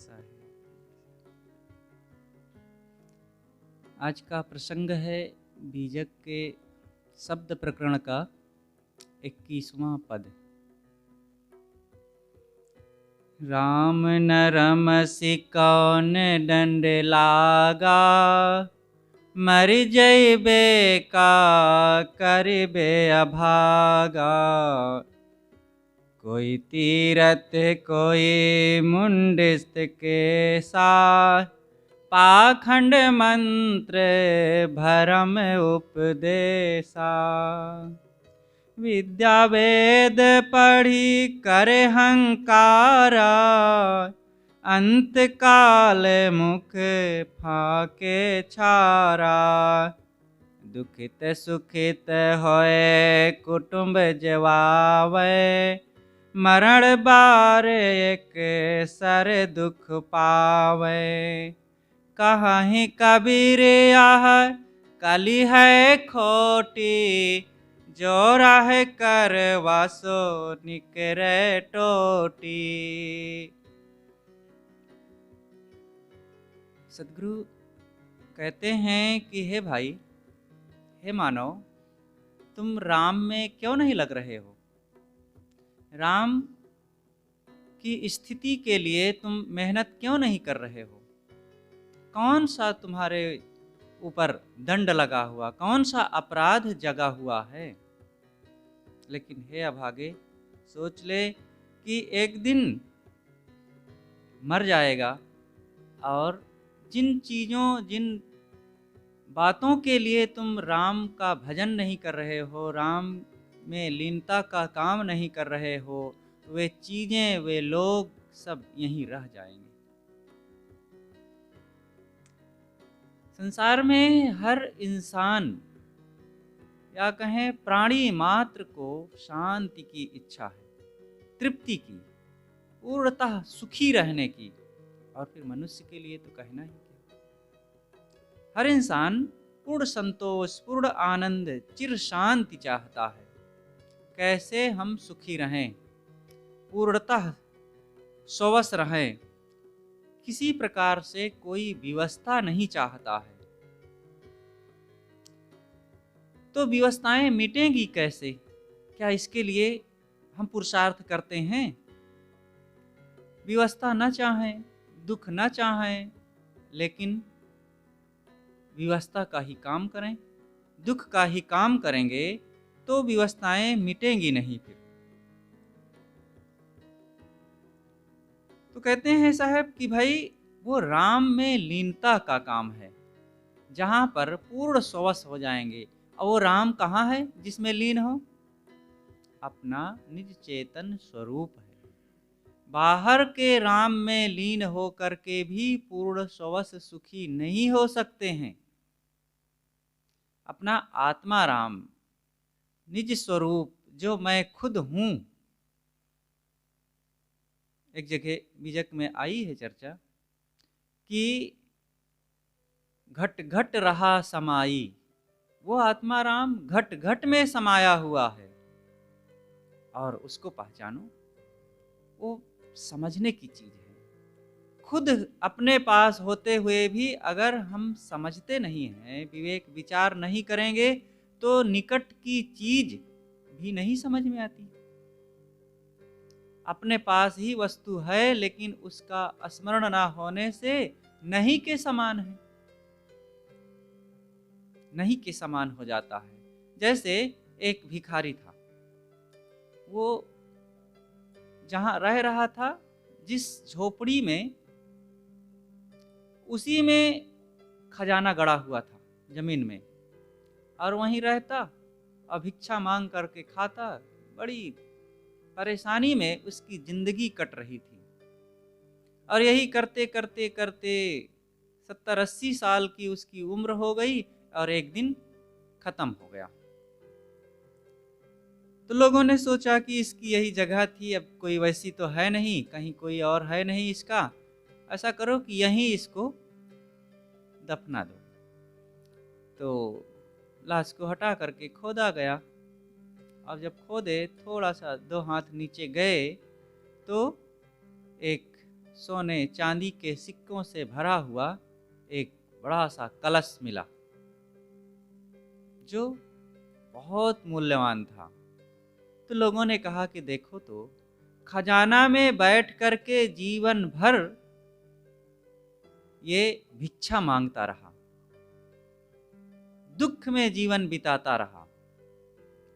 ऐसा है। आज का प्रसंग है बीजक के शब्द प्रकरण का 21वां पद। राम न रमसि कौन दंड लागा, मर जइबे का करिबे अभागा। कोई तीरथ कोई मुंडिस्त के साथ, पाखंड मंत्र भरम उपदेशा। विद्या वेद पढ़ी करे हंकारा, अंत काल मुख फाके छारा। दुखित सुखित होए कुटुंब जवावे, मरण बार एक सर दुख पावे। कहीं कबीर आह कली है खोटी, जो राह कर वासो निकरे टोटी। सदगुरु कहते हैं कि हे भाई, हे मानव, तुम राम में क्यों नहीं लग रहे हो? राम की स्थिति के लिए तुम मेहनत क्यों नहीं कर रहे हो? कौन सा तुम्हारे ऊपर दंड लगा हुआ, कौन सा अपराध जगा हुआ है? लेकिन हे अभागे, सोच ले कि एक दिन मर जाएगा, और जिन बातों के लिए तुम राम का भजन नहीं कर रहे हो, राम में लीनता का काम नहीं कर रहे हो, वे चीजें, वे लोग सब यहीं रह जाएंगे। संसार में हर इंसान या कहें प्राणी मात्र को शांति की इच्छा है, तृप्ति की, पूर्णतः सुखी रहने की। और फिर मनुष्य के लिए तो कहना ही क्या। हर इंसान पूर्ण संतोष, पूर्ण आनंद, चिर शांति चाहता है। कैसे हम सुखी रहें, पूर्णतः स्वस्थ रहें, किसी प्रकार से कोई व्यवस्था नहीं चाहता है। तो व्यवस्थाएं मिटेंगी कैसे? क्या इसके लिए हम पुरुषार्थ करते हैं? व्यवस्था न चाहें, दुख न चाहें, लेकिन व्यवस्था का ही काम करें, दुख का ही काम करेंगे तो व्यवस्थाएं मिटेंगी नहीं। फिर तो कहते हैं साहब कि भाई, वो राम में लीनता का काम है, जहां पर पूर्ण स्वस्थ हो जाएंगे। और वो राम कहाँ है जिसमें लीन हो? अपना निज चेतन स्वरूप है। बाहर के राम में लीन हो करके भी पूर्ण स्वस्थ सुखी नहीं हो सकते हैं। अपना आत्मा राम, निज स्वरूप, जो मैं खुद हूं। एक जगह बीजक में आई है चर्चा कि घट घट रहा समाई, वो आत्मा राम घट घट में समाया हुआ है। और उसको पहचानो, वो समझने की चीज है। खुद अपने पास होते हुए भी अगर हम समझते नहीं हैं, विवेक विचार नहीं करेंगे, तो निकट की चीज भी नहीं समझ में आती। अपने पास ही वस्तु है, लेकिन उसका स्मरण ना होने से नहीं के समान है, नहीं के समान हो जाता है। जैसे एक भिखारी था, वो जहां रह रहा था, जिस झोपड़ी में, उसी में खजाना गड़ा हुआ था जमीन में, और वहीं रहता और भिक्षा मांग करके खाता। बड़ी परेशानी में उसकी जिंदगी कट रही थी। और यही करते करते करते 70-80 साल की उसकी उम्र हो गई, और एक दिन खत्म हो गया। तो लोगों ने सोचा कि इसकी यही जगह थी, अब कोई वैसी तो है नहीं, कहीं कोई और है नहीं इसका, ऐसा करो कि यहीं इसको दफना दो। तो लाश को हटा करके खोदा गया। अब जब खोदे, थोड़ा सा 2 हाथ नीचे गए, तो एक सोने चांदी के सिक्कों से भरा हुआ एक बड़ा सा कलश मिला, जो बहुत मूल्यवान था। तो लोगों ने कहा कि देखो तो, खजाना में बैठ करके जीवन भर ये भिक्षा मांगता रहा, दुख में जीवन बिताता रहा।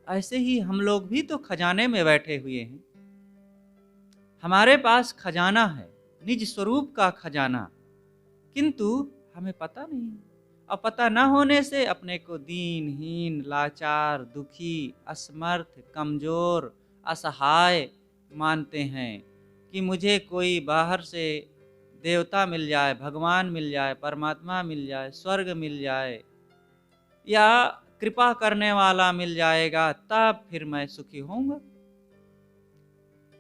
ऐसे ही हम लोग भी तो खजाने में बैठे हुए हैं। हमारे पास खजाना है, निज स्वरूप का खजाना, किंतु हमें पता नहीं। और पता न होने से अपने को दीनहीन, लाचार, दुखी, असमर्थ, कमजोर, असहाय मानते हैं कि मुझे कोई बाहर से देवता मिल जाए, भगवान मिल जाए, परमात्मा मिल जाए, स्वर्ग मिल जाए, या कृपा करने वाला मिल जाएगा, तब फिर मैं सुखी होऊंगा।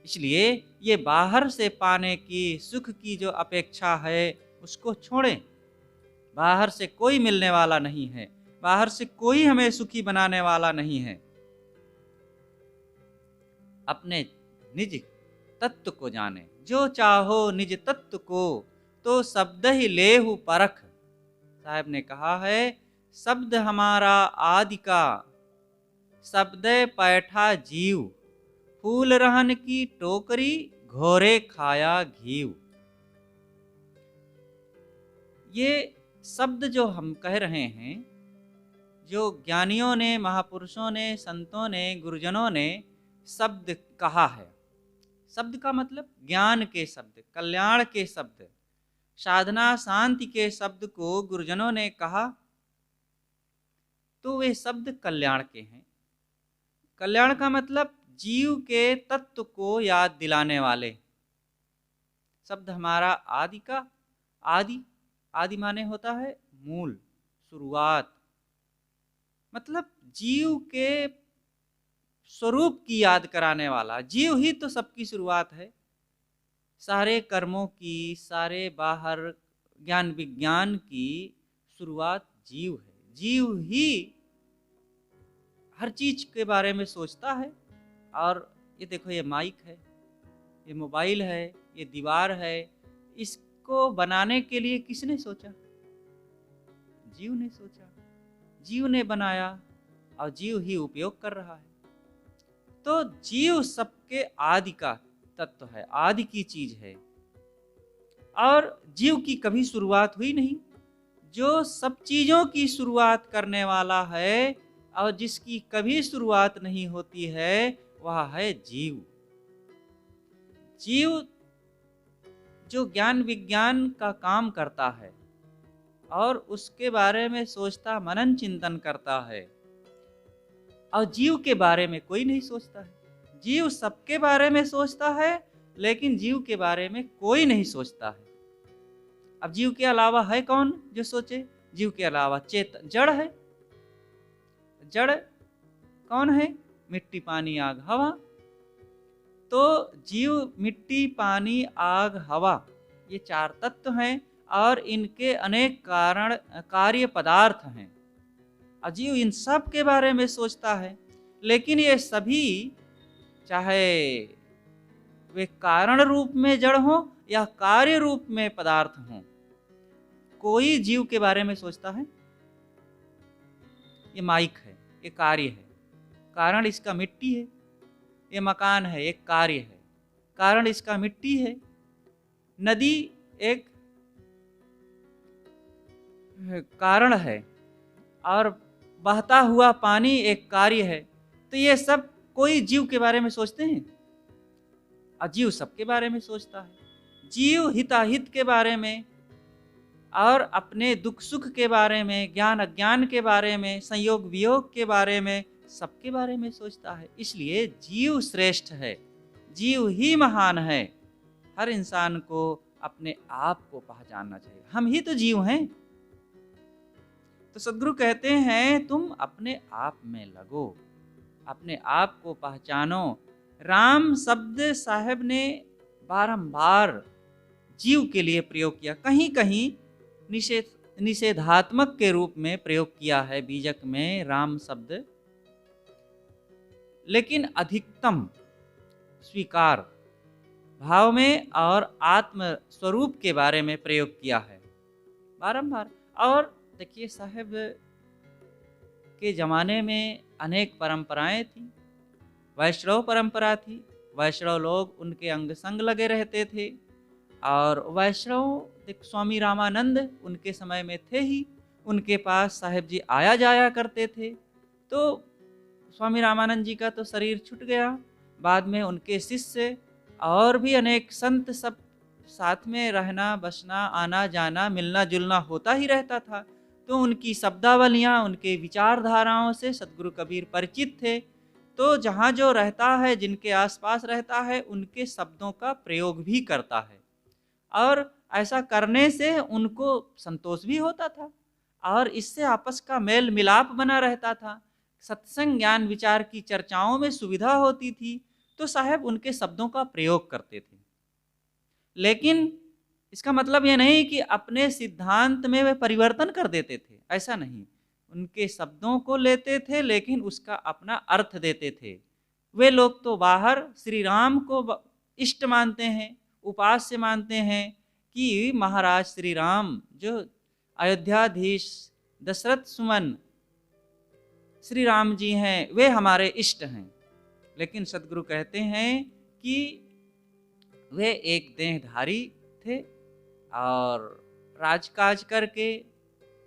इसलिए ये बाहर से पाने की, सुख की जो अपेक्षा है उसको छोड़ें। बाहर से कोई मिलने वाला नहीं है, बाहर से कोई हमें सुखी बनाने वाला नहीं है। अपने निज तत्व को जाने, जो चाहो निज तत्व को, तो शब्द ही लेहु परख। साहब ने कहा है, शब्द हमारा आदि का, शब्द पैठा जीव, फूल रहन की टोकरी, घोरे खाया घीव। ये शब्द जो हम कह रहे हैं, जो ज्ञानियों ने, महापुरुषों ने, संतों ने, गुरुजनों ने शब्द कहा है, शब्द का मतलब ज्ञान के शब्द, कल्याण के शब्द, साधना शांति के शब्द को गुरुजनों ने कहा, तो वे शब्द कल्याण के हैं। कल्याण का मतलब जीव के तत्व को याद दिलाने वाले। शब्द हमारा आदि का, आदि, आदि माने होता है मूल, शुरुआत, मतलब जीव के स्वरूप की याद कराने वाला। जीव ही तो सबकी शुरुआत है, सारे कर्मों की, सारे बाहर ज्ञान विज्ञान की शुरुआत जीव है। जीव ही हर चीज के बारे में सोचता है। और ये देखो, ये माइक है, ये मोबाइल है, ये दीवार है, इसको बनाने के लिए किसने सोचा? जीव ने सोचा, जीव ने बनाया, और जीव ही उपयोग कर रहा है। तो जीव सबके आदि का तत्व है, आदि की चीज है, और जीव की कभी शुरुआत हुई नहीं। जो सब चीजों की शुरुआत करने वाला है और जिसकी कभी शुरुआत नहीं होती है, वह है जीव। जीव जो ज्ञान विज्ञान का काम करता है और उसके बारे में सोचता, मनन चिंतन करता है, और जीव के बारे में कोई नहीं सोचता है। जीव सबके बारे में सोचता है, लेकिन जीव के बारे में कोई नहीं सोचता है। अब जीव के अलावा है कौन जो सोचे? जीव के अलावा चेतन, जड़ है। जड़ कौन है? मिट्टी, पानी, आग, हवा। तो जीव, मिट्टी, पानी, आग, हवा, ये चार तत्व हैं, और इनके अनेक कारण, कार्य पदार्थ हैं। अजीव इन सब के बारे में सोचता है, लेकिन ये सभी, चाहे वे कारण रूप में जड़ हो या कार्य रूप में पदार्थ हों, कोई जीव के बारे में सोचता है? ये माइक है, ये कार्य है, कारण इसका मिट्टी है। ये मकान है, एक कार्य है, कारण इसका मिट्टी है। नदी एक कारण है, और बहता हुआ पानी एक कार्य है। तो ये सब कोई जीव के बारे में सोचते हैं? अजीव सबके बारे में सोचता है। जीव हिताहित के बारे में, और अपने दुख सुख के बारे में, ज्ञान अज्ञान के बारे में, संयोग वियोग के बारे में, सबके बारे में सोचता है। इसलिए जीव श्रेष्ठ है, जीव ही महान है। हर इंसान को अपने आप को पहचानना चाहिए, हम ही तो जीव हैं। तो सद्गुरु कहते हैं, तुम अपने आप में लगो, अपने आप को पहचानो। राम शब्द साहब ने बारंबार जीव के लिए प्रयोग किया, कहीं कहीं निषेधात्मक के रूप में प्रयोग किया है बीजक में राम शब्द, लेकिन अधिकतम स्वीकार भाव में और आत्म स्वरूप के बारे में प्रयोग किया है बारंबार। और देखिए साहब के ज़माने में अनेक परंपराएं थी। वैष्णव परंपरा थी, वैष्णव लोग उनके अंग संग लगे रहते थे। और वैष्णव स्वामी रामानंद उनके समय में थे ही, उनके पास साहेब जी आया जाया करते थे। तो स्वामी रामानंद जी का तो शरीर छूट गया, बाद में उनके शिष्य और भी अनेक संत सब साथ में रहना बसना आना जाना मिलना जुलना होता ही रहता था। तो उनकी शब्दावलियाँ उनके विचारधाराओं से सदगुरु कबीर परिचित थे। तो जहाँ जो रहता है, जिनके आसपास रहता है, उनके शब्दों का प्रयोग भी करता है। और ऐसा करने से उनको संतोष भी होता था और इससे आपस का मेल मिलाप बना रहता था। सत्संग ज्ञान विचार की चर्चाओं में सुविधा होती थी, तो साहब उनके शब्दों का प्रयोग करते थे। लेकिन इसका मतलब ये नहीं कि अपने सिद्धांत में वे परिवर्तन कर देते थे, ऐसा नहीं। उनके शब्दों को लेते थे लेकिन उसका अपना अर्थ देते थे। वे लोग तो बाहर श्री राम को इष्ट मानते हैं, उपास्य मानते हैं कि महाराज श्री राम जो अयोध्याधीश दशरथ सुमन श्री राम जी हैं, वे हमारे इष्ट हैं। लेकिन सदगुरु कहते हैं कि वे एक देहधारी थे और राजकाज करके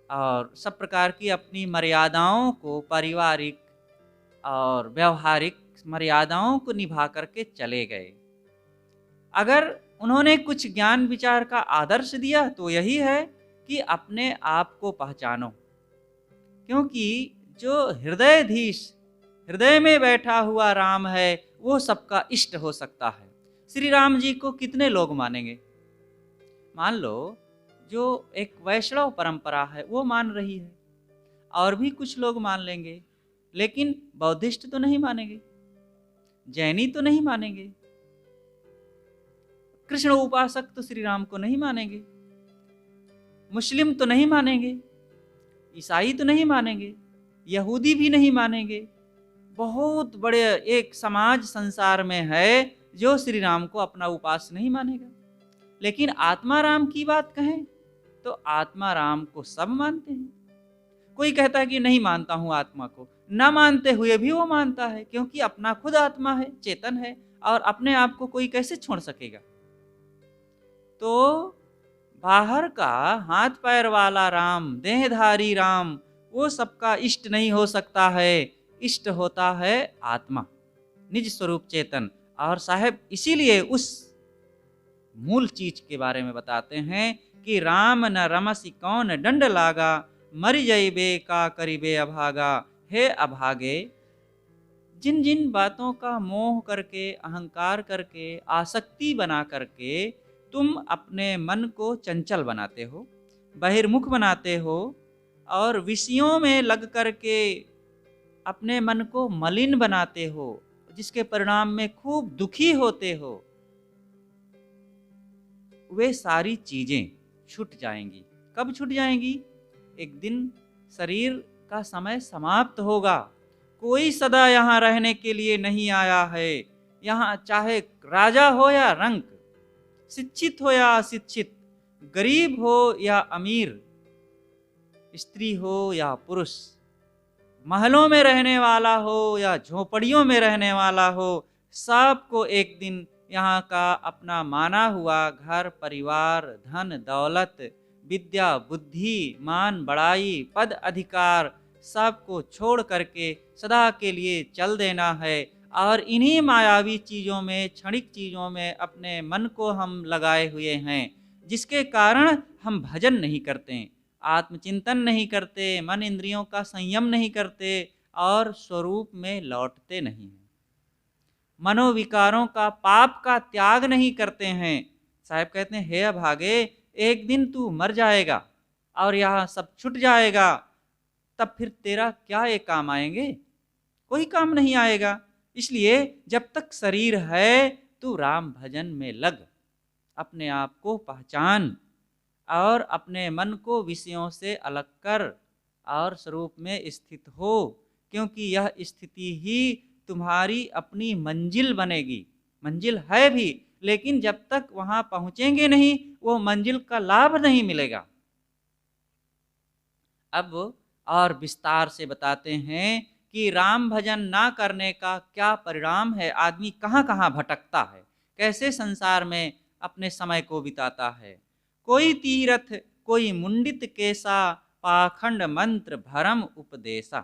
और सब प्रकार की अपनी मर्यादाओं को, पारिवारिक और व्यवहारिक मर्यादाओं को निभा करके चले गए। अगर उन्होंने कुछ ज्ञान विचार का आदर्श दिया तो यही है कि अपने आप को पहचानो, क्योंकि जो हृदयधीश, हृदय में बैठा हुआ राम है, वो सबका इष्ट हो सकता है। श्री राम जी को कितने लोग मानेंगे? मान लो जो एक वैष्णव परंपरा है वो मान रही है, और भी कुछ लोग मान लेंगे, लेकिन बौद्धिस्ट तो नहीं मानेंगे, जैनी तो नहीं मानेंगे, कृष्ण उपासक तो श्री राम को नहीं मानेंगे, मुस्लिम तो नहीं मानेंगे, ईसाई तो नहीं मानेंगे, यहूदी भी नहीं मानेंगे। बहुत बड़े एक समाज संसार में है जो श्री राम को अपना उपास्य नहीं मानेगा। लेकिन आत्मा राम की बात कहें तो आत्मा राम को सब मानते हैं। कोई कहता है कि नहीं मानता हूं आत्मा को, ना मानते हुए भी वो मानता है, क्योंकि अपना खुद आत्मा है, चेतन है, और अपने आप को कोई कैसे छोड़ सकेगा। तो बाहर का हाथ पैर वाला राम, देहधारी राम, वो सबका इष्ट नहीं हो सकता है। इष्ट होता है आत्मा, निज स्वरूप चेतन। और साहब इसीलिए उस मूल चीज के बारे में बताते हैं कि राम न रमसी कौन दंड लागा, मरि जइबे का करिबे अभागा। हे अभागे, जिन जिन बातों का मोह करके, अहंकार करके, आसक्ति बना करके तुम अपने मन को चंचल बनाते हो, बहिर्मुख बनाते हो, और विषयों में लग करके अपने मन को मलिन बनाते हो, जिसके परिणाम में खूब दुखी होते हो, वे सारी चीजें छूट जाएंगी। कब छूट जाएंगी? एक दिन शरीर का समय समाप्त होगा। कोई सदा यहाँ रहने के लिए नहीं आया है। यहाँ चाहे राजा हो या रंक, शिक्षित हो या अशिक्षित, गरीब हो या अमीर, स्त्री हो या पुरुष, महलों में रहने वाला हो या झोपड़ियों में रहने वाला हो, सबको एक दिन यहाँ का अपना माना हुआ घर परिवार, धन दौलत, विद्या बुद्धि, मान बड़ाई, पद अधिकार, सबको छोड़ करके सदा के लिए चल देना है। और इन्हीं मायावी चीज़ों में, क्षणिक चीज़ों में अपने मन को हम लगाए हुए हैं, जिसके कारण हम भजन नहीं करते, आत्मचिंतन नहीं करते, मन इंद्रियों का संयम नहीं करते और स्वरूप में लौटते नहीं हैं, मनोविकारों का, पाप का त्याग नहीं करते हैं। साहब कहते हैं, हे अभागे, एक दिन तू मर जाएगा और यहाँ सब छूट जाएगा, तब फिर तेरा क्या ये काम आएंगे? कोई काम नहीं आएगा। इसलिए जब तक शरीर है तू राम भजन में लग, अपने आप को पहचान और अपने मन को विषयों से अलग कर और स्वरूप में स्थित हो, क्योंकि यह स्थिति ही तुम्हारी अपनी मंजिल बनेगी। मंजिल है भी, लेकिन जब तक वहां पहुंचेंगे नहीं वो मंजिल का लाभ नहीं मिलेगा। अब और विस्तार से बताते हैं कि राम भजन ना करने का क्या परिणाम है, आदमी कहाँ कहाँ भटकता है, कैसे संसार में अपने समय को बिताता है। कोई तीरथ कोई मुंडित केसा, पाखंड मंत्र भरम उपदेशा।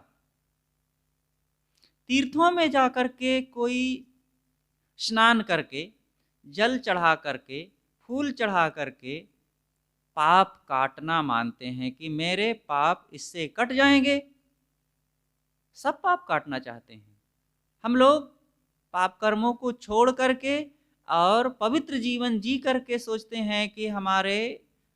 तीर्थों में जाकर के कोई स्नान करके, जल चढ़ा करके, फूल चढ़ा करके पाप काटना मानते हैं कि मेरे पाप इससे कट जाएंगे, सब पाप काटना चाहते हैं। हम लोग पाप कर्मों को छोड़ करके और पवित्र जीवन जी करके सोचते हैं कि हमारे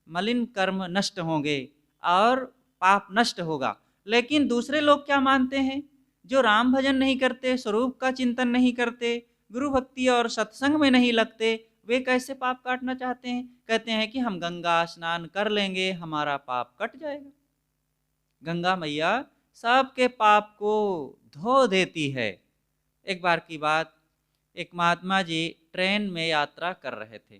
मलिन कर्म नष्ट होंगे और पाप नष्ट होगा। लेकिन दूसरे लोग क्या मानते हैं, जो राम भजन नहीं करते, स्वरूप का चिंतन नहीं करते, गुरु भक्ति और सत्संग में नहीं लगते, वे कैसे पाप काटना चाहते हैं। कहते हैं कि हम गंगा स्नान कर लेंगे हमारा पाप कट जाएगा। गंगा मैया सबके पाप को धो देती है। एक बार की बात, एक महात्मा जी ट्रेन में यात्रा कर रहे थे,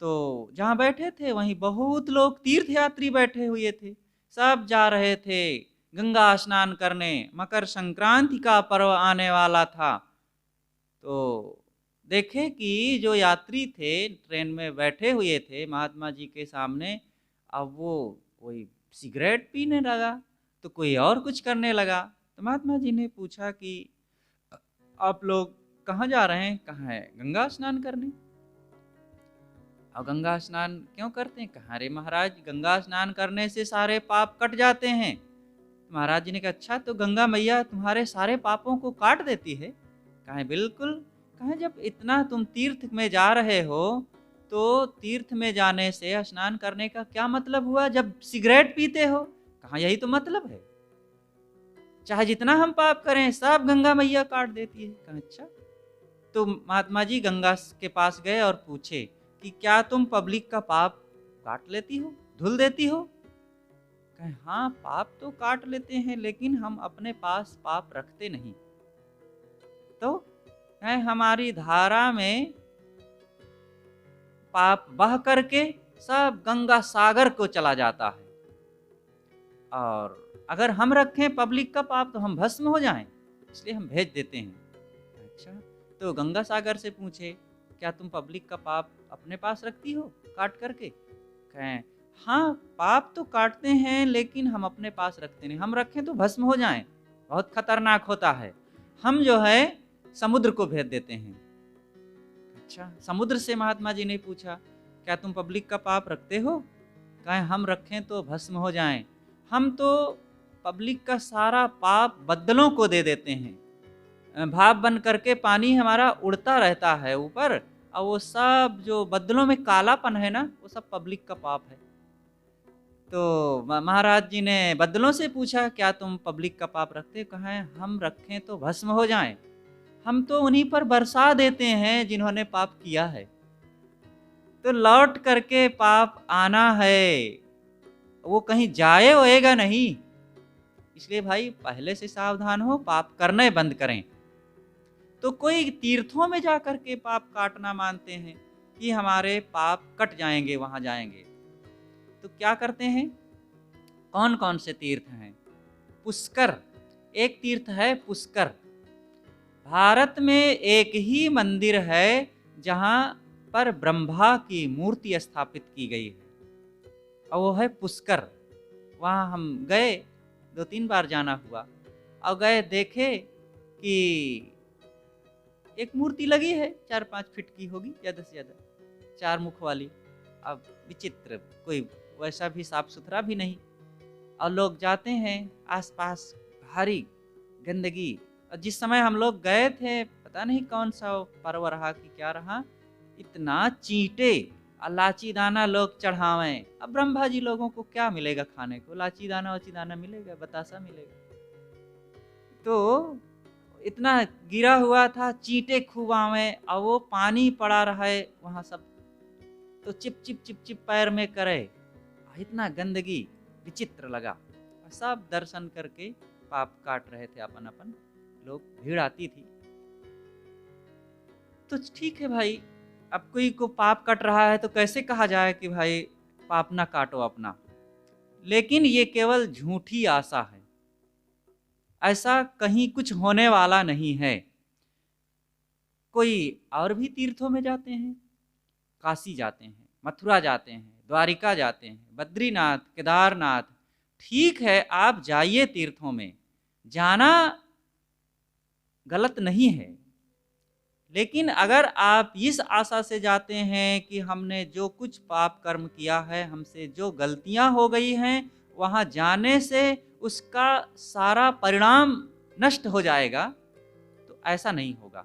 तो जहाँ बैठे थे वहीं बहुत लोग तीर्थ यात्री बैठे हुए थे। सब जा रहे थे गंगा स्नान करने, मकर संक्रांति का पर्व आने वाला था। तो देखे कि जो यात्री थे ट्रेन में बैठे हुए थे महात्मा जी के सामने, अब वो कोई सिगरेट पीने लगा तो कोई और कुछ करने लगा। तो महात्मा जी ने पूछा कि आप लोग कहाँ जा रहे हैं, कहाँ है, गंगा स्नान करने। और गंगा स्नान क्यों करते हैं, कहाँ रे महाराज, गंगा स्नान करने से सारे पाप कट जाते हैं। महाराज जी ने कहा अच्छा तो गंगा मैया तुम्हारे सारे पापों को काट देती है। कहा बिल्कुल। कहा जब इतना तुम तीर्थ में जा रहे हो तो तीर्थ में जाने से स्नान करने का क्या मतलब हुआ जब सिगरेट पीते हो। कहा यही तो मतलब है, चाहे जितना हम पाप करें सब गंगा मैया काट देती है। कहा अच्छा। तो महात्मा जी गंगा के पास गए और पूछे कि क्या तुम पब्लिक का पाप काट लेती हो, धुल देती हो। कहे हाँ पाप तो काट लेते हैं लेकिन हम अपने पास पाप रखते नहीं। तो कहे हमारी धारा में पाप बह करके सब गंगा सागर को चला जाता है, और अगर हम रखें पब्लिक का पाप तो हम भस्म हो जाएं, इसलिए हम भेज देते हैं। अच्छा। तो गंगा सागर से पूछे क्या तुम पब्लिक का पाप अपने पास रखती हो काट करके। कहें हाँ पाप तो काटते हैं लेकिन हम अपने पास रखते नहीं, हम रखें तो भस्म हो जाएं, बहुत खतरनाक होता है, हम जो है समुद्र को भेज देते हैं। अच्छा। समुद्र से महात्मा जी ने पूछा क्या तुम पब्लिक का पाप रखते हो। कहें हम रखें तो भस्म हो जाएं, हम तो पब्लिक का सारा पाप बद्दलों को दे देते हैं, भाप बन करके पानी हमारा उड़ता रहता है ऊपर, और वो सब जो बद्दलों में कालापन है ना वो सब पब्लिक का पाप है। तो महाराज जी ने बद्दलों से पूछा क्या तुम पब्लिक का पाप रखते। कहें हम रखें तो भस्म हो जाएं, हम तो उन्हीं पर बरसा देते हैं जिन्होंने पाप किया है, तो लौट करके पाप आना है, वो कहीं जाए होएगा नहीं। इसलिए भाई पहले से सावधान हो, पाप करने बंद करें। तो कोई तीर्थों में जाकर के पाप काटना मानते हैं कि हमारे पाप कट जाएंगे वहां जाएंगे। तो क्या करते हैं, कौन कौन से तीर्थ हैं। पुष्कर एक तीर्थ है, पुष्कर। भारत में एक ही मंदिर है जहां पर ब्रह्मा की मूर्ति स्थापित की गई है, और वो है पुष्कर। वहाँ हम गए, 2-3 बार जाना हुआ, और गए देखे कि एक मूर्ति लगी है 4-5 फीट की होगी ज़्यादा से ज़्यादा, 4 मुख वाली। अब विचित्र, कोई वैसा भी साफ सुथरा भी नहीं, और लोग जाते हैं आसपास भारी गंदगी। और जिस समय हम लोग गए थे पता नहीं कौन सा पर्व रहा कि क्या रहा, इतना चींटे और लाची दाना लोग चढ़ावें। अब ब्रह्मा जी लोगों को क्या मिलेगा खाने को, लाची दाना वाची दाना मिलेगा, बतासा मिलेगा। तो इतना गिरा हुआ था, चींटे खूब आवे और वो पानी पड़ा रहे वहाँ सब, तो चिप चिप चिप चिप पैर में करे, इतना गंदगी विचित्र लगा। सब दर्शन करके पाप काट रहे थे अपन अपन लोग, भीड़ आती थी। तो ठीक है भाई, अब कोई को पाप कट रहा है तो कैसे कहा जाए कि भाई पाप ना काटो अपना। लेकिन ये केवल झूठी आशा है, ऐसा कहीं कुछ होने वाला नहीं है। कोई और भी तीर्थों में जाते हैं, काशी जाते हैं, मथुरा जाते हैं, द्वारिका जाते हैं, बद्रीनाथ, केदारनाथ। ठीक है, आप जाइए तीर्थों में, जाना गलत नहीं है। लेकिन अगर आप इस आशा से जाते हैं कि हमने जो कुछ पाप कर्म किया है, हमसे जो गलतियां हो गई हैं, वहां जाने से उसका सारा परिणाम नष्ट हो जाएगा, तो ऐसा नहीं होगा।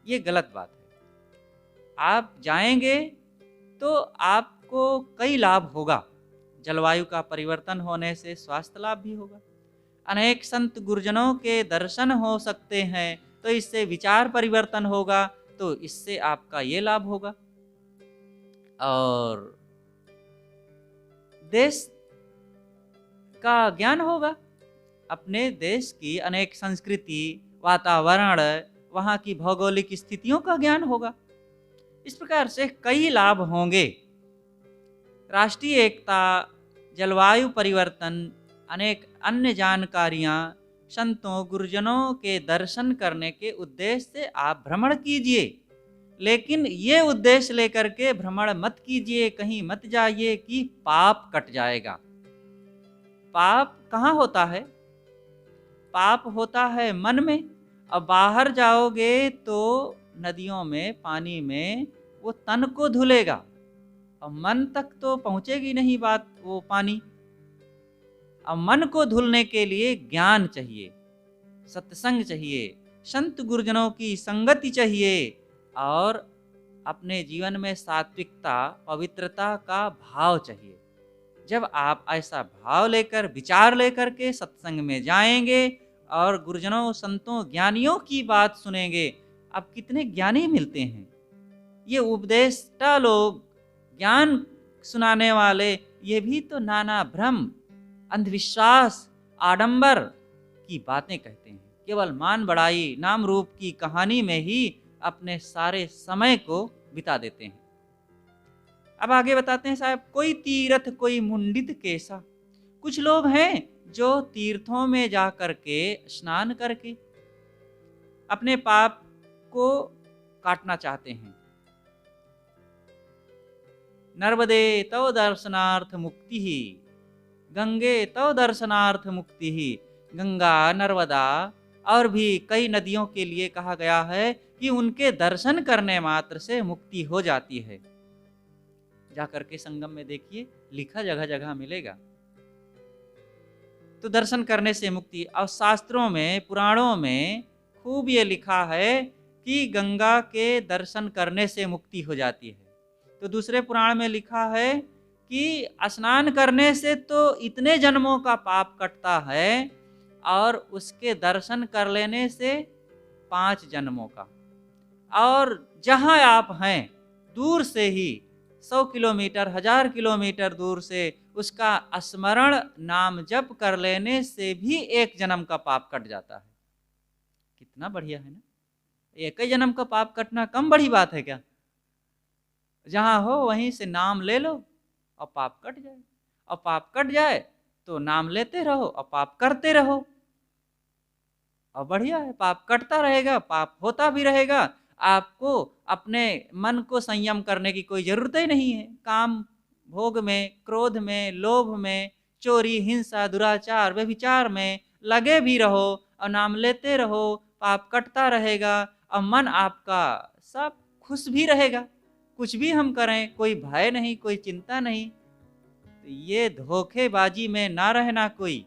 ये गलत बात है। आप जाएंगे तो आपको कई लाभ होगा। जलवायु का परिवर्तन होने से स्वास्थ्य लाभ भी होगा। अनेक संत गुरुजनों के दर्शन हो सकते हैं, तो इससे विचार परिवर्तन होगा, तो इससे आपका ये लाभ होगा। और देश का ज्ञान होगा, अपने देश की अनेक संस्कृति, वातावरण, वहाँ की भौगोलिक स्थितियों का ज्ञान होगा। इस प्रकार से कई लाभ होंगे। राष्ट्रीय एकता, जलवायु परिवर्तन, अनेक अन्य जानकारियाँ, संतों गुरुजनों के दर्शन करने के उद्देश्य से आप भ्रमण कीजिए। लेकिन ये उद्देश्य लेकर के भ्रमण मत कीजिए, कहीं मत जाइए कि पाप कट जाएगा। पाप कहाँ होता है? पाप होता है मन में। अब बाहर जाओगे तो नदियों में, पानी में वो तन को धुलेगा और मन तक तो पहुँचेगी नहीं बात, वो पानी। अब मन को धुलने के लिए ज्ञान चाहिए, सत्संग चाहिए, संत गुरुजनों की संगति चाहिए और अपने जीवन में सात्विकता, पवित्रता का भाव चाहिए। जब आप ऐसा भाव लेकर, विचार लेकर के सत्संग में जाएंगे और गुरुजनों, संतों, ज्ञानियों की बात सुनेंगे। अब कितने ज्ञानी मिलते हैं, ये उपदेष्टा लोग, ज्ञान सुनाने वाले, ये भी तो नाना भ्रम, अंधविश्वास, आडंबर की बातें कहते हैं। केवल मान बढ़ाई, नाम रूप की कहानी में ही अपने सारे समय को बिता देते हैं। अब आगे बताते हैं साहब, कोई तीर्थ कोई मुंडित केसा। कुछ लोग हैं जो तीर्थों में जा करके, स्नान करके अपने पाप को काटना चाहते हैं। नर्मदे तव दर्शनार्थ मुक्ति ही, गंगे तव दर्शनार्थ मुक्ति ही। गंगा, नर्मदा और भी कई नदियों के लिए कहा गया है कि उनके दर्शन करने मात्र से मुक्ति हो जाती है। जाकर के संगम में देखिए, लिखा जगह जगह मिलेगा। तो दर्शन करने से मुक्ति। और शास्त्रों में, पुराणों में खूब ये लिखा है कि गंगा के दर्शन करने से मुक्ति हो जाती है। तो दूसरे पुराण में लिखा है कि स्नान करने से तो इतने जन्मों का पाप कटता है और उसके दर्शन कर लेने से 5 जन्मों का। और जहाँ आप हैं दूर से ही, 100 किलोमीटर, 1000 किलोमीटर दूर से उसका स्मरण, नाम जप कर लेने से भी 1 जन्म का पाप कट जाता है। कितना बढ़िया है ना। एक ही जन्म का पाप कटना कम बड़ी बात है क्या? जहाँ हो वहीं से नाम ले लो और पाप कट जाए। और पाप कट जाए तो नाम लेते रहो और पाप करते रहो, और बढ़िया है। पाप कटता रहेगा, पाप होता भी रहेगा। आपको अपने मन को संयम करने की कोई जरूरत ही नहीं है। काम भोग में, क्रोध में, लोभ में, चोरी, हिंसा, दुराचार, व्यभिचार में लगे भी रहो और नाम लेते रहो, पाप कटता रहेगा और मन आपका सब खुश भी रहेगा। कुछ भी हम करें, कोई भय नहीं, कोई चिंता नहीं। तो ये धोखेबाजी में ना रहना कोई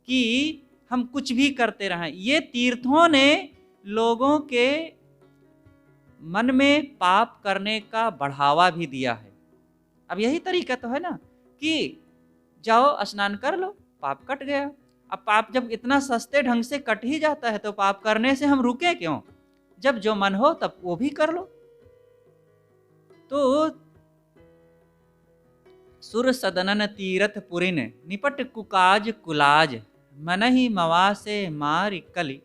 कि हम कुछ भी करते रहें। ये तीर्थों ने लोगों के मन में पाप करने का बढ़ावा भी दिया है। अब यही तरीका तो है ना कि जाओ स्नान कर लो, पाप कट गया। अब पाप जब इतना सस्ते ढंग से कट ही जाता है तो पाप करने से हम रुके क्यों? जब जो मन हो तब वो भी कर लो। तो सुर सदनन तीरथ पुरिन, निपट कुकाज कुलाज, मन ही मवासे मार कलि,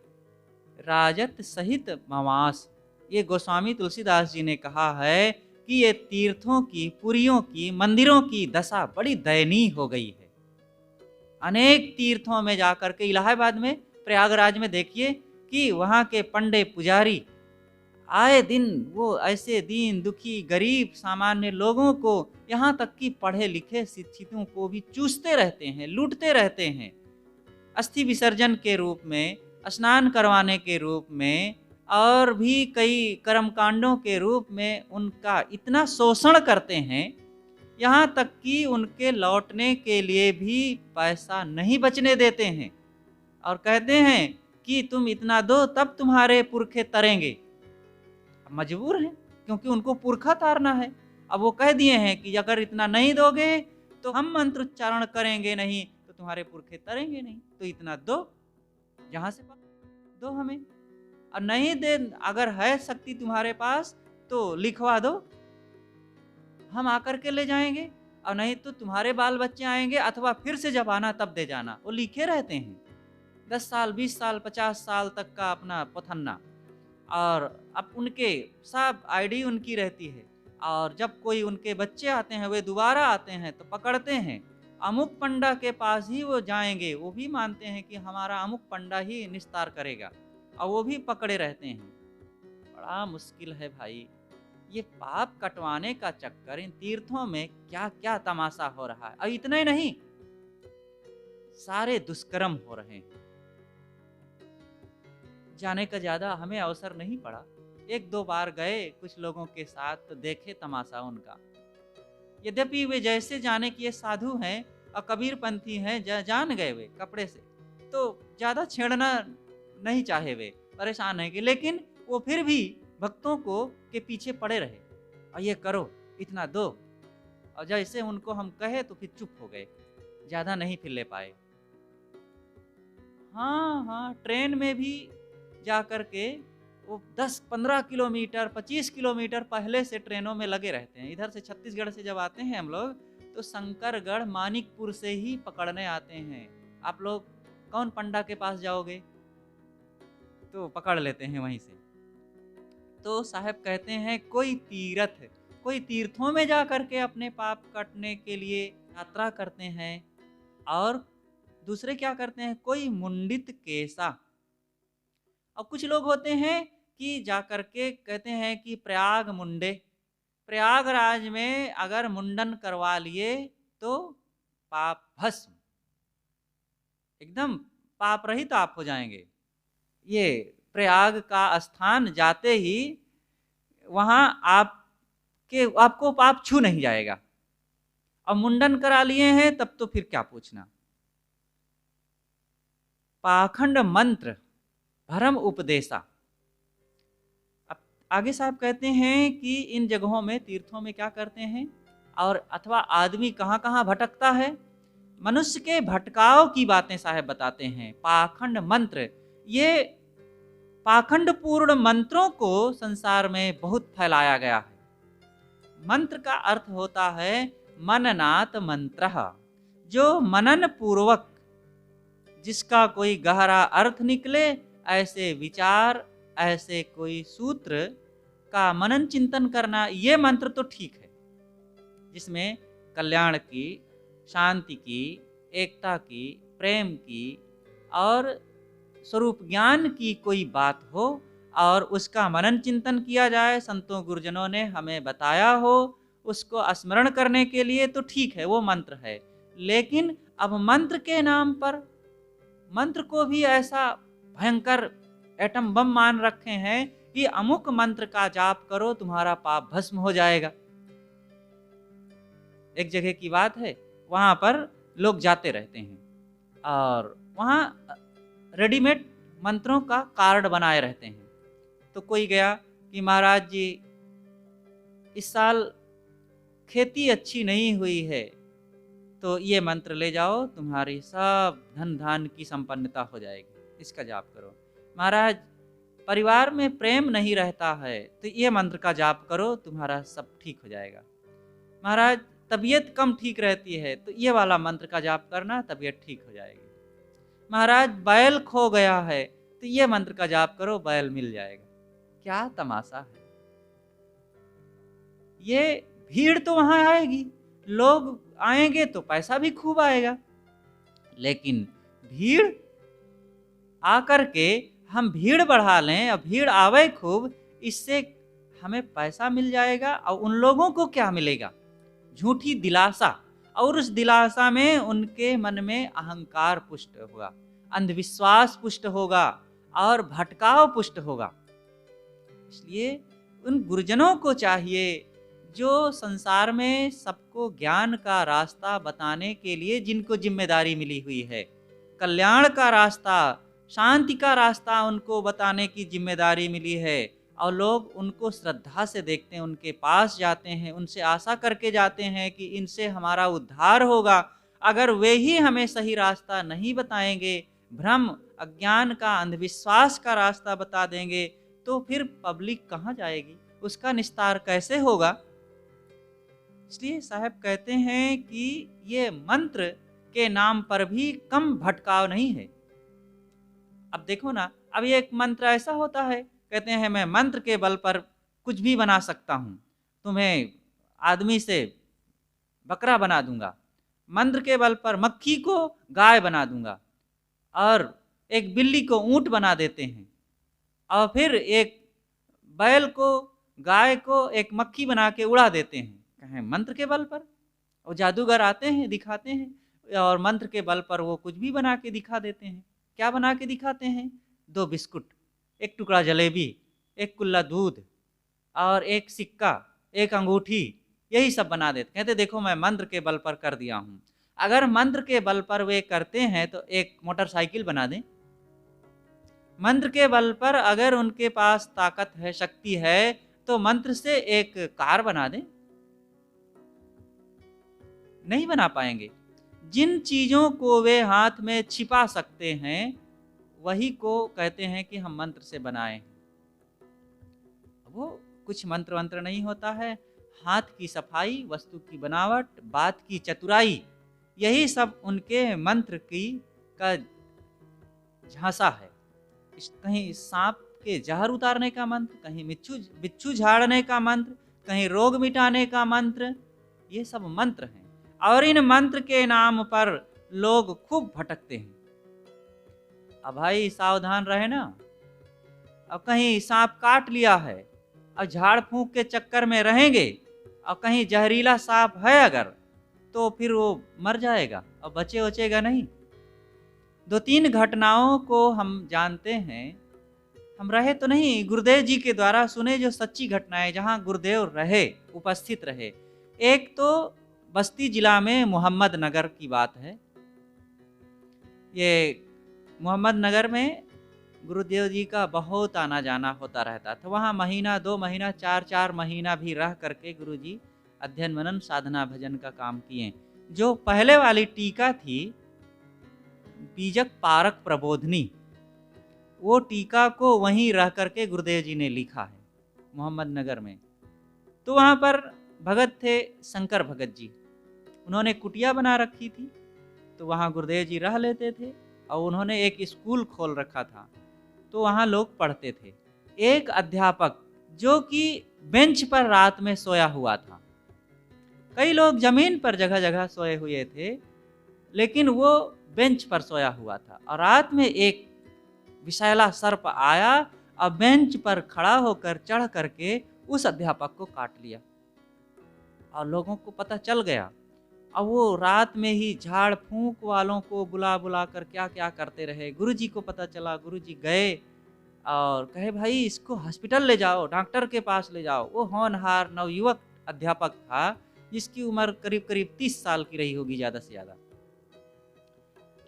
राजत सहित मवास। ये गोस्वामी तुलसीदास जी ने कहा है कि ये तीर्थों की, पुरियों की, मंदिरों की दशा बड़ी दयनीय हो गई है। अनेक तीर्थों में जाकर के, इलाहाबाद में, प्रयागराज में देखिए कि वहाँ के पंडे पुजारी आए दिन वो ऐसे दीन दुखी गरीब सामान्य लोगों को, यहाँ तक कि पढ़े लिखे शिक्षितों को भी चूसते रहते हैं, लूटते रहते हैं। अस्थि विसर्जन के रूप में, स्नान करवाने के रूप में और भी कई कर्मकांडों के रूप में उनका इतना शोषण करते हैं, यहाँ तक कि उनके लौटने के लिए भी पैसा नहीं बचने देते हैं और कहते हैं कि तुम इतना दो तब तुम्हारे पुरखे तरेंगे। मजबूर हैं क्योंकि उनको पुरखा तारना है। अब वो कह दिए हैं कि अगर इतना नहीं दोगे तो हम मंत्र उच्चारण करेंगे नहीं, तो तुम्हारे पुरखे तरेंगे नहीं, तो इतना दो, जहाँ से दो हमें, और नहीं दे, अगर है शक्ति तुम्हारे पास तो लिखवा दो, हम आकर के ले जाएंगे, और नहीं तो तुम्हारे बाल बच्चे आएंगे, अथवा फिर से जब आना तब दे जाना। वो लिखे रहते हैं 10 साल 20 साल 50 साल तक का अपना पथन्ना, और अब उनके सब आईडी उनकी रहती है, और जब कोई उनके बच्चे आते हैं वे दोबारा आते हैं तो पकड़ते हैं, अमुक पंडा के पास ही वो जाएंगे, वो भी मानते हैं कि हमारा अमुक पंडा ही निस्तार करेगा, और वो भी पकड़े रहते हैं। बड़ा मुश्किल है भाई, ये पाप कटवाने का चक्कर, इन तीर्थों में क्या क्या तमाशा हो रहा है। और इतना ही नहीं, सारे दुष्कर्म हो रहे हैं। जाने का ज़्यादा हमें अवसर नहीं पड़ा, 1-2 बार गए कुछ लोगों के साथ तो देखे तमाशा उनका। यद्यपि वे जैसे जाने कि ये साधु हैं और कबीरपंथी हैं, जान गए वे कपड़े से, तो ज़्यादा छेड़ना नहीं चाहे वे, परेशान है कि, लेकिन वो फिर भी भक्तों को के पीछे पड़े रहे, और ये करो, इतना दो, और जैसे उनको हम कहे तो फिर चुप हो गए, ज़्यादा नहीं फिर ले पाए। हाँ, ट्रेन में भी जा कर के वो 10-15 किलोमीटर 25 किलोमीटर पहले से ट्रेनों में लगे रहते हैं। इधर से छत्तीसगढ़ से जब आते हैं हम लोग तो शंकरगढ़ मानिकपुर से ही पकड़ने आते हैं। आप लोग कौन पंडा के पास जाओगे तो पकड़ लेते हैं वहीं से। तो साहब कहते हैं कोई तीर्थों में जा कर के अपने पाप काटने के लिए यात्रा करते हैं, और दूसरे क्या करते हैं, कोई मुंडित केसा। और कुछ लोग होते हैं कि जा कर के कहते हैं कि प्रयागराज में अगर मुंडन करवा लिए तो पाप भस्म, एकदम पाप रहित आप हो जाएंगे। ये प्रयाग का स्थान जाते ही वहाँ आपको पाप छू नहीं जाएगा। और मुंडन करा लिए हैं तब तो फिर क्या पूछना। पाखंड मंत्र भरम उपदेशा। अब आगे साहब कहते हैं कि इन जगहों में, तीर्थों में क्या करते हैं, और अथवा आदमी कहाँ कहाँ भटकता है, मनुष्य के भटकाव की बातें साहब बताते हैं। पाखंड मंत्र, ये पाखंड पूर्ण मंत्रों को संसार में बहुत फैलाया गया है। मंत्र का अर्थ होता है मननात मंत्र, जो मनन पूर्वक जिसका कोई गहरा अर्थ निकले, ऐसे विचार, ऐसे कोई सूत्र का मनन चिंतन करना, ये मंत्र तो ठीक है, जिसमें कल्याण की, शांति की, एकता की, प्रेम की और स्वरूप ज्ञान की कोई बात हो और उसका मनन चिंतन किया जाए, संतों गुरुजनों ने हमें बताया हो, उसको स्मरण करने के लिए तो ठीक है, वो मंत्र है। लेकिन अब मंत्र के नाम पर मंत्र को भी ऐसा भयंकर एटम बम मान रखे हैं कि अमुक मंत्र का जाप करो तुम्हारा पाप भस्म हो जाएगा। एक जगह की बात है, वहां पर लोग जाते रहते हैं और वहां रेडीमेड मंत्रों का कार्ड बनाए रहते हैं। तो कोई गया कि महाराज जी इस साल खेती अच्छी नहीं हुई है, तो ये मंत्र ले जाओ, तुम्हारी सब धन धान की संपन्नता हो जाएगी, इसका जाप करो। महाराज परिवार में प्रेम नहीं रहता है, तो ये मंत्र का जाप करो, तुम्हारा सब ठीक हो जाएगा। महाराज तबीयत कम ठीक रहती है, तो ये वाला मंत्र का जाप करना, तबीयत ठीक हो जाएगी। महाराज बैल खो गया है, तो ये मंत्र का जाप करो, बैल मिल जाएगा। क्या तमाशा है। ये भीड़ तो वहां आएगी, लोग आएंगे तो पैसा भी खूब आएगा, लेकिन भीड़ आकर के हम भीड़ बढ़ा लें और भीड़ आवे खूब, इससे हमें पैसा मिल जाएगा और उन लोगों को क्या मिलेगा? झूठी दिलासा, और उस दिलासा में उनके मन में अहंकार पुष्ट होगा, अंधविश्वास पुष्ट होगा और भटकाव पुष्ट होगा। इसलिए उन गुरुजनों को चाहिए जो संसार में सबको ज्ञान का रास्ता बताने के लिए जिनको जिम्मेदारी मिली हुई है, कल्याण का रास्ता, शांति का रास्ता उनको बताने की जिम्मेदारी मिली है, और लोग उनको श्रद्धा से देखते हैं, उनके पास जाते हैं, उनसे आशा करके जाते हैं कि इनसे हमारा उद्धार होगा। अगर वे ही हमें सही रास्ता नहीं बताएंगे, भ्रम, अज्ञान का, अंधविश्वास का रास्ता बता देंगे, तो फिर पब्लिक कहाँ जाएगी? उसका निस्तार कैसे होगा? इसलिए साहब कहते हैं कि ये मंत्र के नाम पर भी कम भटकाव नहीं है। अब देखो ना, अब ये एक मंत्र ऐसा होता है, कहते हैं मैं मंत्र के बल पर कुछ भी बना सकता हूँ, तुम्हें आदमी से बकरा बना दूंगा, मंत्र के बल पर मक्खी को गाय बना दूंगा, और एक बिल्ली को ऊंट बना देते हैं, और फिर एक बैल को, गाय को एक मक्खी बना के उड़ा देते हैं। कहें मंत्र के बल पर? और जादूगर आते हैं, दिखाते हैं, और मंत्र के बल पर वो कुछ भी बना के दिखा देते हैं। क्या बना के दिखाते हैं? 2 बिस्कुट, एक टुकड़ा जलेबी, एक कुल्ला दूध और एक सिक्का, एक अंगूठी, यही सब बना देते। कहते देखो मैं मंत्र के बल पर कर दिया हूँ। अगर मंत्र के बल पर वे करते हैं तो एक मोटरसाइकिल बना दें। मंत्र के बल पर अगर उनके पास ताकत है, शक्ति है, तो मंत्र से एक कार बना दें। नहीं बना पाएंगे। जिन चीजों को वे हाथ में छिपा सकते हैं, वही को कहते हैं कि हम मंत्र से बनाए। वो कुछ मंत्र वंत्र नहीं होता है, हाथ की सफाई, वस्तु की बनावट, बात की चतुराई, यही सब उनके मंत्र की का झांसा है। कहीं सांप के जहर उतारने का मंत्र, कहीं बिच्छू झाड़ने का मंत्र, कहीं रोग मिटाने का मंत्र, ये सब मंत्र हैं। और इन मंत्र के नाम पर लोग खूब भटकते हैं। अब भाई सावधान रहे ना, अब कहीं सांप काट लिया है और झाड़ फूंक के चक्कर में रहेंगे, और कहीं जहरीला सांप है अगर, तो फिर वो मर जाएगा और बचे बचेगा नहीं। 2-3 घटनाओं को हम जानते हैं, हम रहे तो नहीं, गुरुदेव जी के द्वारा सुने जो सच्ची घटनाएं, जहां गुरुदेव रहे, उपस्थित रहे। एक तो बस्ती जिला में मोहम्मद नगर की बात है। ये मोहम्मद नगर में गुरुदेव जी का बहुत आना जाना होता रहता था। वहाँ महीना 2 महीना 4-4 महीना भी रह करके गुरु जी अध्ययन मनन साधना भजन का काम किए। जो पहले वाली टीका थी बीजक पारक प्रबोधनी, वो टीका को वहीं रह करके गुरुदेव जी ने लिखा है मोहम्मद नगर में। तो वहाँ पर भगत थे शंकर भगत जी, उन्होंने कुटिया बना रखी थी, तो वहाँ गुरुदेव जी रह लेते थे, और उन्होंने एक स्कूल खोल रखा था, तो वहाँ लोग पढ़ते थे। एक अध्यापक जो कि बेंच पर रात में सोया हुआ था, कई लोग जमीन पर जगह जगह सोए हुए थे, लेकिन वो बेंच पर सोया हुआ था, और रात में एक विषैला सर्प आया और बेंच पर खड़ा होकर चढ़ करके उस अध्यापक को काट लिया, और लोगों को पता चल गया। और वो रात में ही झाड़ फूंक वालों को बुला बुला कर क्या क्या करते रहे। गुरुजी को पता चला, गुरुजी गए और कहे भाई इसको हॉस्पिटल ले जाओ, डॉक्टर के पास ले जाओ। वो होनहार नवयुवक अध्यापक था, जिसकी उम्र करीब करीब 30 साल की रही होगी ज़्यादा से ज़्यादा।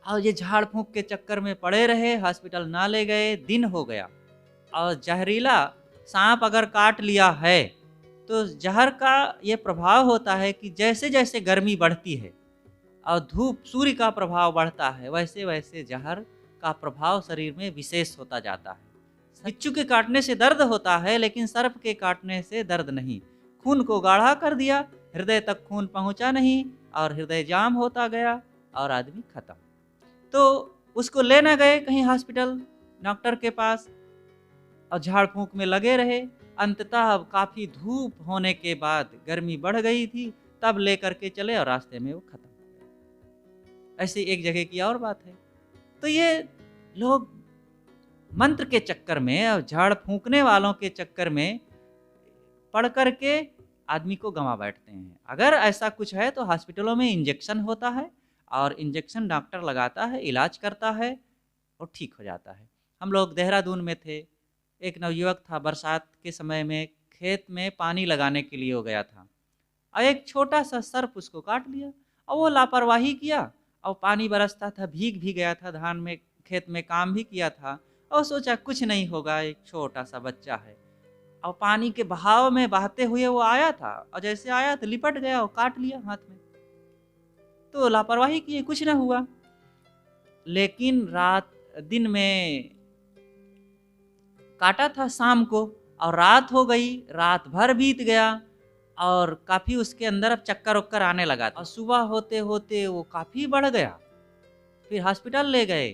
और ये झाड़ फूंक के चक्कर में पड़े रहे, हॉस्पिटल ना ले गए, दिन हो गया। और जहरीला सांप अगर काट लिया है तो जहर का ये प्रभाव होता है कि जैसे जैसे गर्मी बढ़ती है और धूप सूर्य का प्रभाव बढ़ता है, वैसे वैसे जहर का प्रभाव शरीर में विशेष होता जाता है। बिच्छू के काटने से दर्द होता है, लेकिन सर्प के काटने से दर्द नहीं। खून को गाढ़ा कर दिया, हृदय तक खून पहुंचा नहीं और हृदय जाम होता गया और आदमी खत्म। तो उसको लेना गए कहीं हॉस्पिटल, डॉक्टर के पास, और झाड़ फूंक में लगे रहे। अंततः काफ़ी धूप होने के बाद गर्मी बढ़ गई थी, तब लेकर के चले और रास्ते में वो खत्म हो गया। ऐसी एक जगह की और बात है। तो ये लोग मंत्र के चक्कर में और झाड़ फूंकने वालों के चक्कर में पढ़ कर के आदमी को गंवा बैठते हैं। अगर ऐसा कुछ है तो हॉस्पिटलों में इंजेक्शन होता है और इंजेक्शन डॉक्टर लगाता है, इलाज करता है और ठीक हो जाता है। हम लोग देहरादून में थे, एक नवयुवक था, बरसात के समय में खेत में पानी लगाने के लिए हो गया था और एक छोटा सा सर्प उसको काट लिया और वो लापरवाही किया और पानी बरसता था, भीग भी गया था, धान में खेत में काम भी किया था और सोचा कुछ नहीं होगा, एक छोटा सा बच्चा है। और पानी के बहाव में बहते हुए वो आया था और जैसे आया तो लिपट गया और काट लिया हाथ में। तो लापरवाही किए, कुछ ना हुआ। लेकिन दिन में काटा था शाम को और रात हो गई, रात भर बीत गया और काफ़ी उसके अंदर अब चक्कर वक्कर आने लगा और सुबह होते होते वो काफ़ी बढ़ गया। फिर हॉस्पिटल ले गए।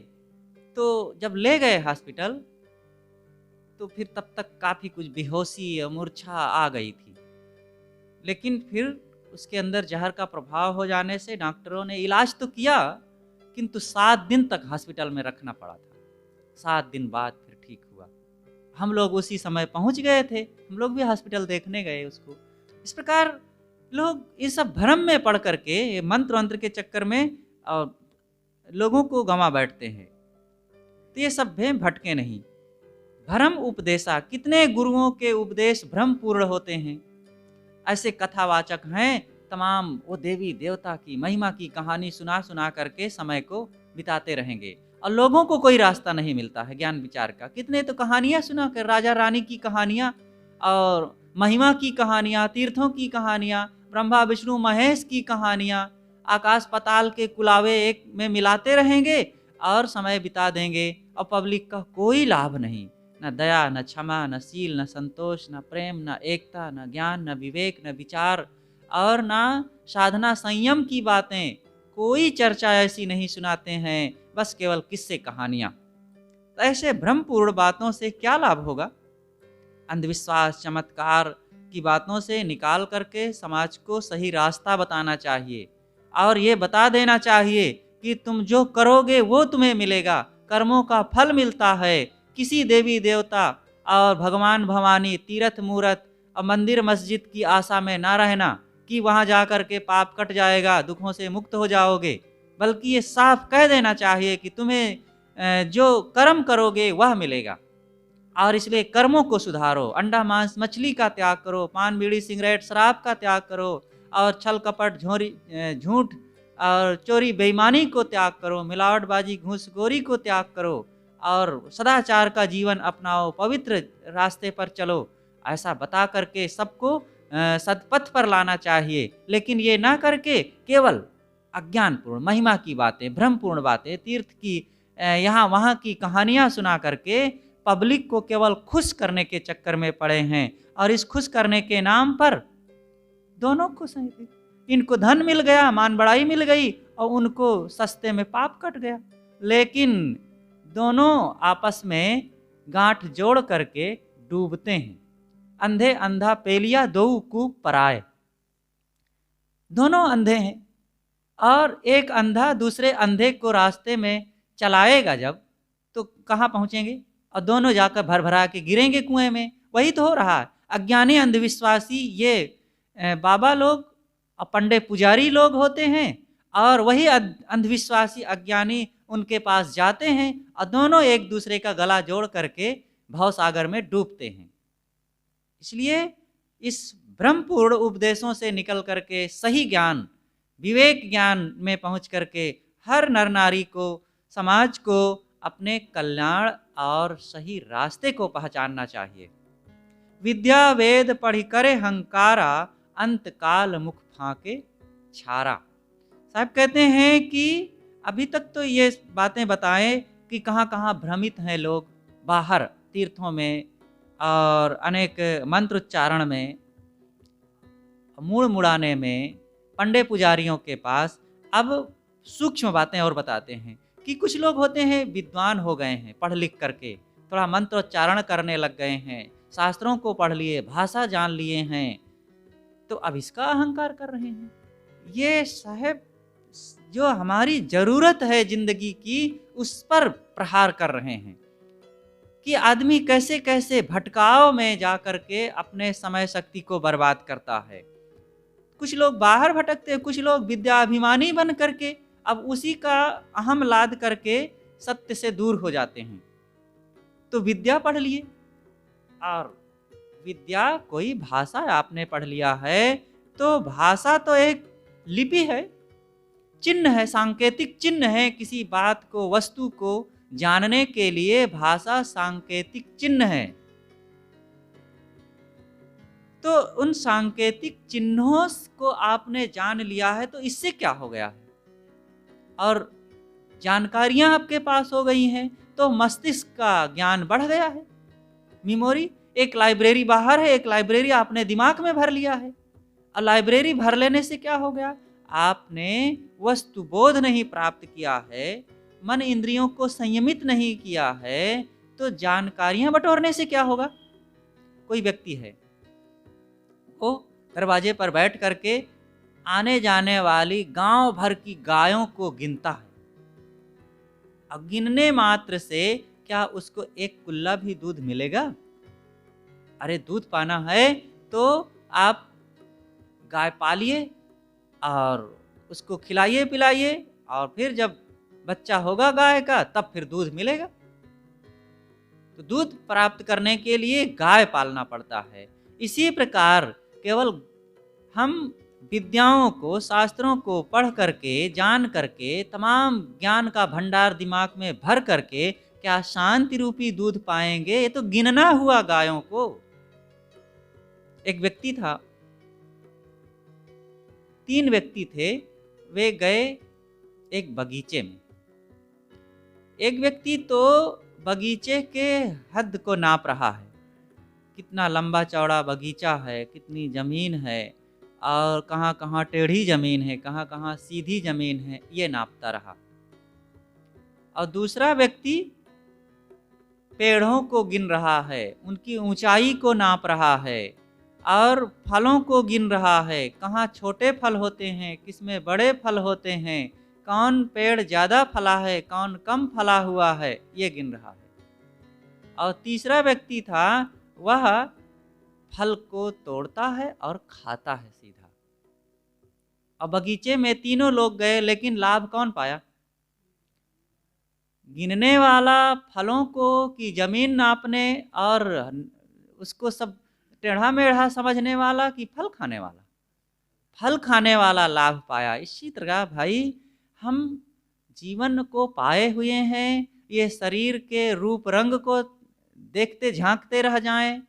तो जब ले गए हॉस्पिटल तो फिर तब तक काफ़ी कुछ बेहोशी और मूर्छा आ गई थी। लेकिन फिर उसके अंदर जहर का प्रभाव हो जाने से डॉक्टरों ने इलाज तो किया, किंतु 7 दिन तक हॉस्पिटल में रखना पड़ा था। 7 दिन बाद फिर ठीक हुआ। हम लोग उसी समय पहुंच गए थे, हम लोग भी हॉस्पिटल देखने गए उसको। इस प्रकार लोग ये सब भ्रम में पढ़ करके, ये मंत्र वंत्र के चक्कर में लोगों को गंवा बैठते हैं। तो ये सब में भटके नहीं। भ्रम उपदेशा, कितने गुरुओं के उपदेश भ्रमपूर्ण होते हैं। ऐसे कथावाचक हैं तमाम, वो देवी देवता की महिमा की कहानी सुना सुना करके समय को बिताते रहेंगे और लोगों को कोई रास्ता नहीं मिलता है ज्ञान विचार का। कितने तो कहानियां सुना कर, राजा रानी की कहानियां और महिमा की कहानियां, तीर्थों की कहानियां, ब्रह्मा विष्णु महेश की कहानियां, आकाश पाताल के कुलावे एक में मिलाते रहेंगे और समय बिता देंगे और पब्लिक का कोई लाभ नहीं। न दया, न क्षमा, न शील, न संतोष, न प्रेम, न एकता, न ज्ञान, न विवेक, न विचार और न साधना संयम की बातें, कोई चर्चा ऐसी नहीं सुनाते हैं, बस केवल किस्से कहानियां। तो ऐसे भ्रमपूर्ण बातों से क्या लाभ होगा? अंधविश्वास चमत्कार की बातों से निकाल करके समाज को सही रास्ता बताना चाहिए और ये बता देना चाहिए कि तुम जो करोगे वो तुम्हें मिलेगा, कर्मों का फल मिलता है। किसी देवी देवता और भगवान भवानी, तीर्थ मूर्त और मंदिर मस्जिद की आशा में ना रहना कि वहाँ जा कर के पाप कट जाएगा, दुखों से मुक्त हो जाओगे, बल्कि ये साफ कह देना चाहिए कि तुम्हें जो कर्म करोगे वह मिलेगा और इसलिए कर्मों को सुधारो। अंडा मांस मछली का त्याग करो, पान बीड़ी सिगरेट शराब का त्याग करो और छल कपट झूठ और चोरी बेईमानी को त्याग करो, मिलावटबाजी घूसखोरी को त्याग करो और सदाचार का जीवन अपनाओ, पवित्र रास्ते पर चलो। ऐसा बता करके सबको सदपथ पर लाना चाहिए, लेकिन ये ना करके केवल अज्ञानपूर्ण महिमा की बातें, भ्रमपूर्ण बातें, तीर्थ की यहाँ वहाँ की कहानियाँ सुना करके पब्लिक को केवल खुश करने के चक्कर में पड़े हैं और इस खुश करने के नाम पर दोनों खुश हैं। इनको धन मिल गया, मान बड़ाई मिल गई और उनको सस्ते में पाप कट गया, लेकिन दोनों आपस में गांठ जोड़ करके डूबते हैं। अंधे अंधा पेलिया दो कूप पराए, दोनों अंधे हैं और एक अंधा दूसरे अंधे को रास्ते में चलाएगा जब, तो कहाँ पहुंचेंगे और दोनों जाकर भर भरा के गिरेंगे कुएं में। वही तो हो रहा है। अज्ञानी अंधविश्वासी ये बाबा लोग और पंडे पुजारी लोग होते हैं और वही अंधविश्वासी अज्ञानी उनके पास जाते हैं और दोनों एक दूसरे का गला जोड़ करके भवसागर में डूबते हैं। इसलिए इस भ्रमपूर्ण उपदेशों से निकल करके सही ज्ञान, विवेक ज्ञान में पहुंच करके हर नर नारी को, समाज को अपने कल्याण और सही रास्ते को पहचानना चाहिए। विद्या वेद पढ़ी करे हंकारा, अंत काल मुख फाके छारा। साहब कहते हैं कि अभी तक तो ये बातें बताएं कि कहाँ कहाँ भ्रमित हैं लोग, बाहर तीर्थों में और अनेक मंत्रोच्चारण में, मूड़ मुड़ाने में, पंडे पुजारियों के पास। अब सूक्ष्म बातें और बताते हैं कि कुछ लोग होते हैं विद्वान हो गए हैं पढ़ लिख करके, थोड़ा मंत्रोच्चारण करने लग गए हैं, शास्त्रों को पढ़ लिए, भाषा जान लिए हैं, तो अब इसका अहंकार कर रहे हैं। ये साहब जो हमारी ज़रूरत है ज़िंदगी की, उस पर प्रहार कर रहे हैं कि आदमी कैसे-कैसे भटकाव में जा कर के अपने समय शक्ति को बर्बाद करता है। कुछ लोग बाहर भटकते हैं, कुछ लोग विद्याभिमानी बन करके अब उसी का अहम लाद करके सत्य से दूर हो जाते हैं। तो विद्या पढ़ लिए, और विद्या कोई भाषा आपने पढ़ लिया है, तो भाषा तो एक लिपि है, चिन्ह है, सांकेतिक चिन्ह है। किसी बात को, वस्तु को जानने के लिए भाषा सांकेतिक चिन्ह है। तो उन सांकेतिक चिन्हों को आपने जान लिया है, तो इससे क्या हो गया है? और जानकारियां आपके पास हो गई हैं, तो मस्तिष्क का ज्ञान बढ़ गया है। मेमोरी, एक लाइब्रेरी बाहर है, एक लाइब्रेरी आपने दिमाग में भर लिया है। और लाइब्रेरी भर लेने से क्या हो गया? आपने वस्तुबोध नहीं प्राप्त किया है, मन इंद्रियों को संयमित नहीं किया है, तो जानकारियां बटोरने से क्या होगा? कोई व्यक्ति है, वो दरवाजे पर बैठ करके आने जाने वाली गांव भर की गायों को गिनता है। अब गिनने मात्र से क्या उसको एक कुल्ला भी दूध मिलेगा? अरे दूध पाना है तो आप गाय पालिए और उसको खिलाइए पिलाइए, और फिर जब बच्चा होगा गाय का तब फिर दूध मिलेगा। तो दूध प्राप्त करने के लिए गाय पालना पड़ता है। इसी प्रकार केवल हम विद्याओं को, शास्त्रों को पढ़ करके, जान करके, तमाम ज्ञान का भंडार दिमाग में भर करके क्या शांति रूपी दूध पाएंगे? ये तो गिनना हुआ गायों को। एक व्यक्ति था, 3 व्यक्ति थे, वे गए एक बगीचे में। एक व्यक्ति तो बगीचे के हद को नाप रहा है, कितना लंबा चौड़ा बगीचा है, कितनी जमीन है, और कहाँ कहाँ टेढ़ी ज़मीन है, कहाँ कहाँ सीधी ज़मीन है, ये नापता रहा। और दूसरा व्यक्ति पेड़ों को गिन रहा है, उनकी ऊंचाई को नाप रहा है, और फलों को गिन रहा है, कहाँ छोटे फल होते हैं, किसमें बड़े फल होते हैं, कौन पेड़ ज़्यादा फला है, कौन कम फला हुआ है, ये गिन रहा है। और तीसरा व्यक्ति था, वह फल को तोड़ता है और खाता है सीधा। अब बगीचे में तीनों लोग गए, लेकिन लाभ कौन पाया? गिनने वाला फलों को की जमीन नापने और उसको सब टेढ़ा मेढ़ा समझने वाला, कि फल खाने वाला? फल खाने वाला लाभ पाया। इसी तरह भाई, हम जीवन को पाए हुए हैं, ये शरीर के रूप रंग को देखते झांकते रह जाएं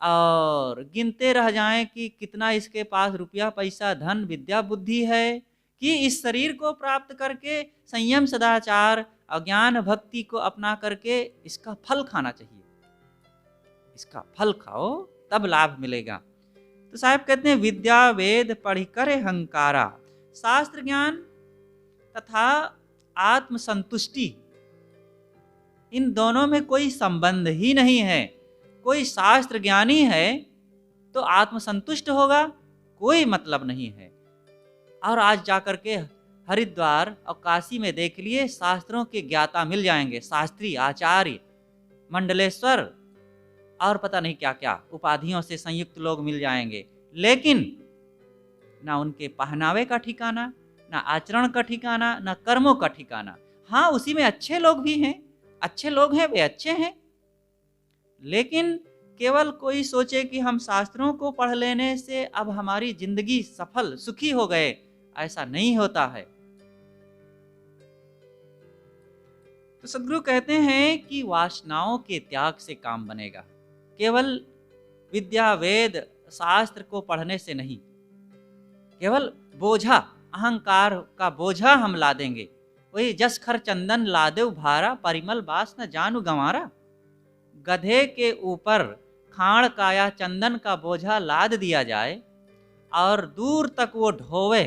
और गिनते रह जाएं कि कितना इसके पास रुपया पैसा धन विद्या बुद्धि है, कि इस शरीर को प्राप्त करके संयम सदाचार अज्ञान भक्ति को अपना करके इसका फल खाना चाहिए। इसका फल खाओ तब लाभ मिलेगा। तो साहब कहते हैं, विद्या वेद पढ़ी करे हंकारा, शास्त्र ज्ञान तथा आत्म संतुष्टि, इन दोनों में कोई संबंध ही नहीं है। कोई शास्त्र ज्ञानी है तो आत्मसंतुष्ट होगा, कोई मतलब नहीं है। और आज जाकर के हरिद्वार और काशी में देख लिए, शास्त्रों के ज्ञाता मिल जाएंगे, शास्त्री, आचार्य, मंडलेश्वर और पता नहीं क्या क्या उपाधियों से संयुक्त लोग मिल जाएंगे, लेकिन ना उनके पहनावे का ठिकाना, ना आचरण का ठिकाना, ना कर्मों का ठिकाना। हाँ, उसी में अच्छे लोग भी हैं, अच्छे लोग हैं, वे अच्छे हैं, लेकिन केवल कोई सोचे कि हम शास्त्रों को पढ़ लेने से अब हमारी जिंदगी सफल सुखी हो गए, ऐसा नहीं होता है। तो सद्गुरु कहते हैं कि वासनाओं के त्याग से काम बनेगा, केवल विद्या वेद शास्त्र को पढ़ने से नहीं। केवल बोझा, अहंकार का बोझा हम ला देंगे, वही जस खर चंदन लादेव भारा, परिमल बास न जानू गंवारा। गधे के ऊपर खाड़ का या चंदन का बोझा लाद दिया जाए और दूर तक वो ढोवे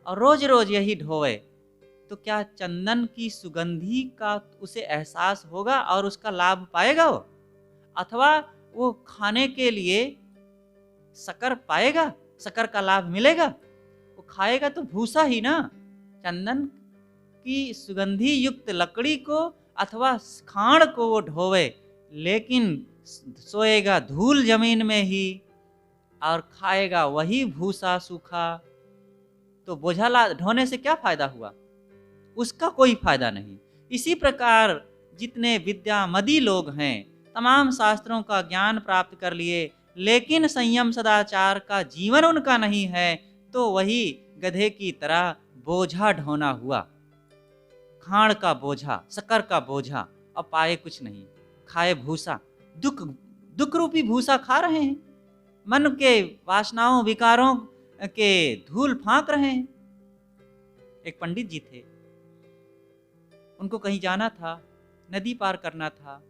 और रोज रोज यही ढोवे, तो क्या चंदन की सुगंधी का उसे एहसास होगा और उसका लाभ पाएगा वो? अथवा वो खाने के लिए शक्कर पाएगा, शक्कर का लाभ मिलेगा? वो खाएगा तो भूसा ही ना। चंदन की सुगंधी युक्त लकड़ी को अथवा खाड़ को वो ढोवे, लेकिन सोएगा धूल जमीन में ही और खाएगा वही भूसा सूखा। तो बोझा ढोने से क्या फायदा हुआ? उसका कोई फायदा नहीं। इसी प्रकार जितने विद्यामदी लोग हैं, तमाम शास्त्रों का ज्ञान प्राप्त कर लिए, लेकिन संयम सदाचार का जीवन उनका नहीं है, तो वही गधे की तरह बोझा ढोना हुआ। खाड़ का बोझा, शक्कर का बोझा, अब पाए कुछ नहीं, खाए भूसा, दुख दुख रूपी भूसा खा रहे हैं, मन के वासनाओं विकारों के धूल फांक रहे हैं। एक पंडित जी थे, उनको कहीं जाना था, नदी पार करना था।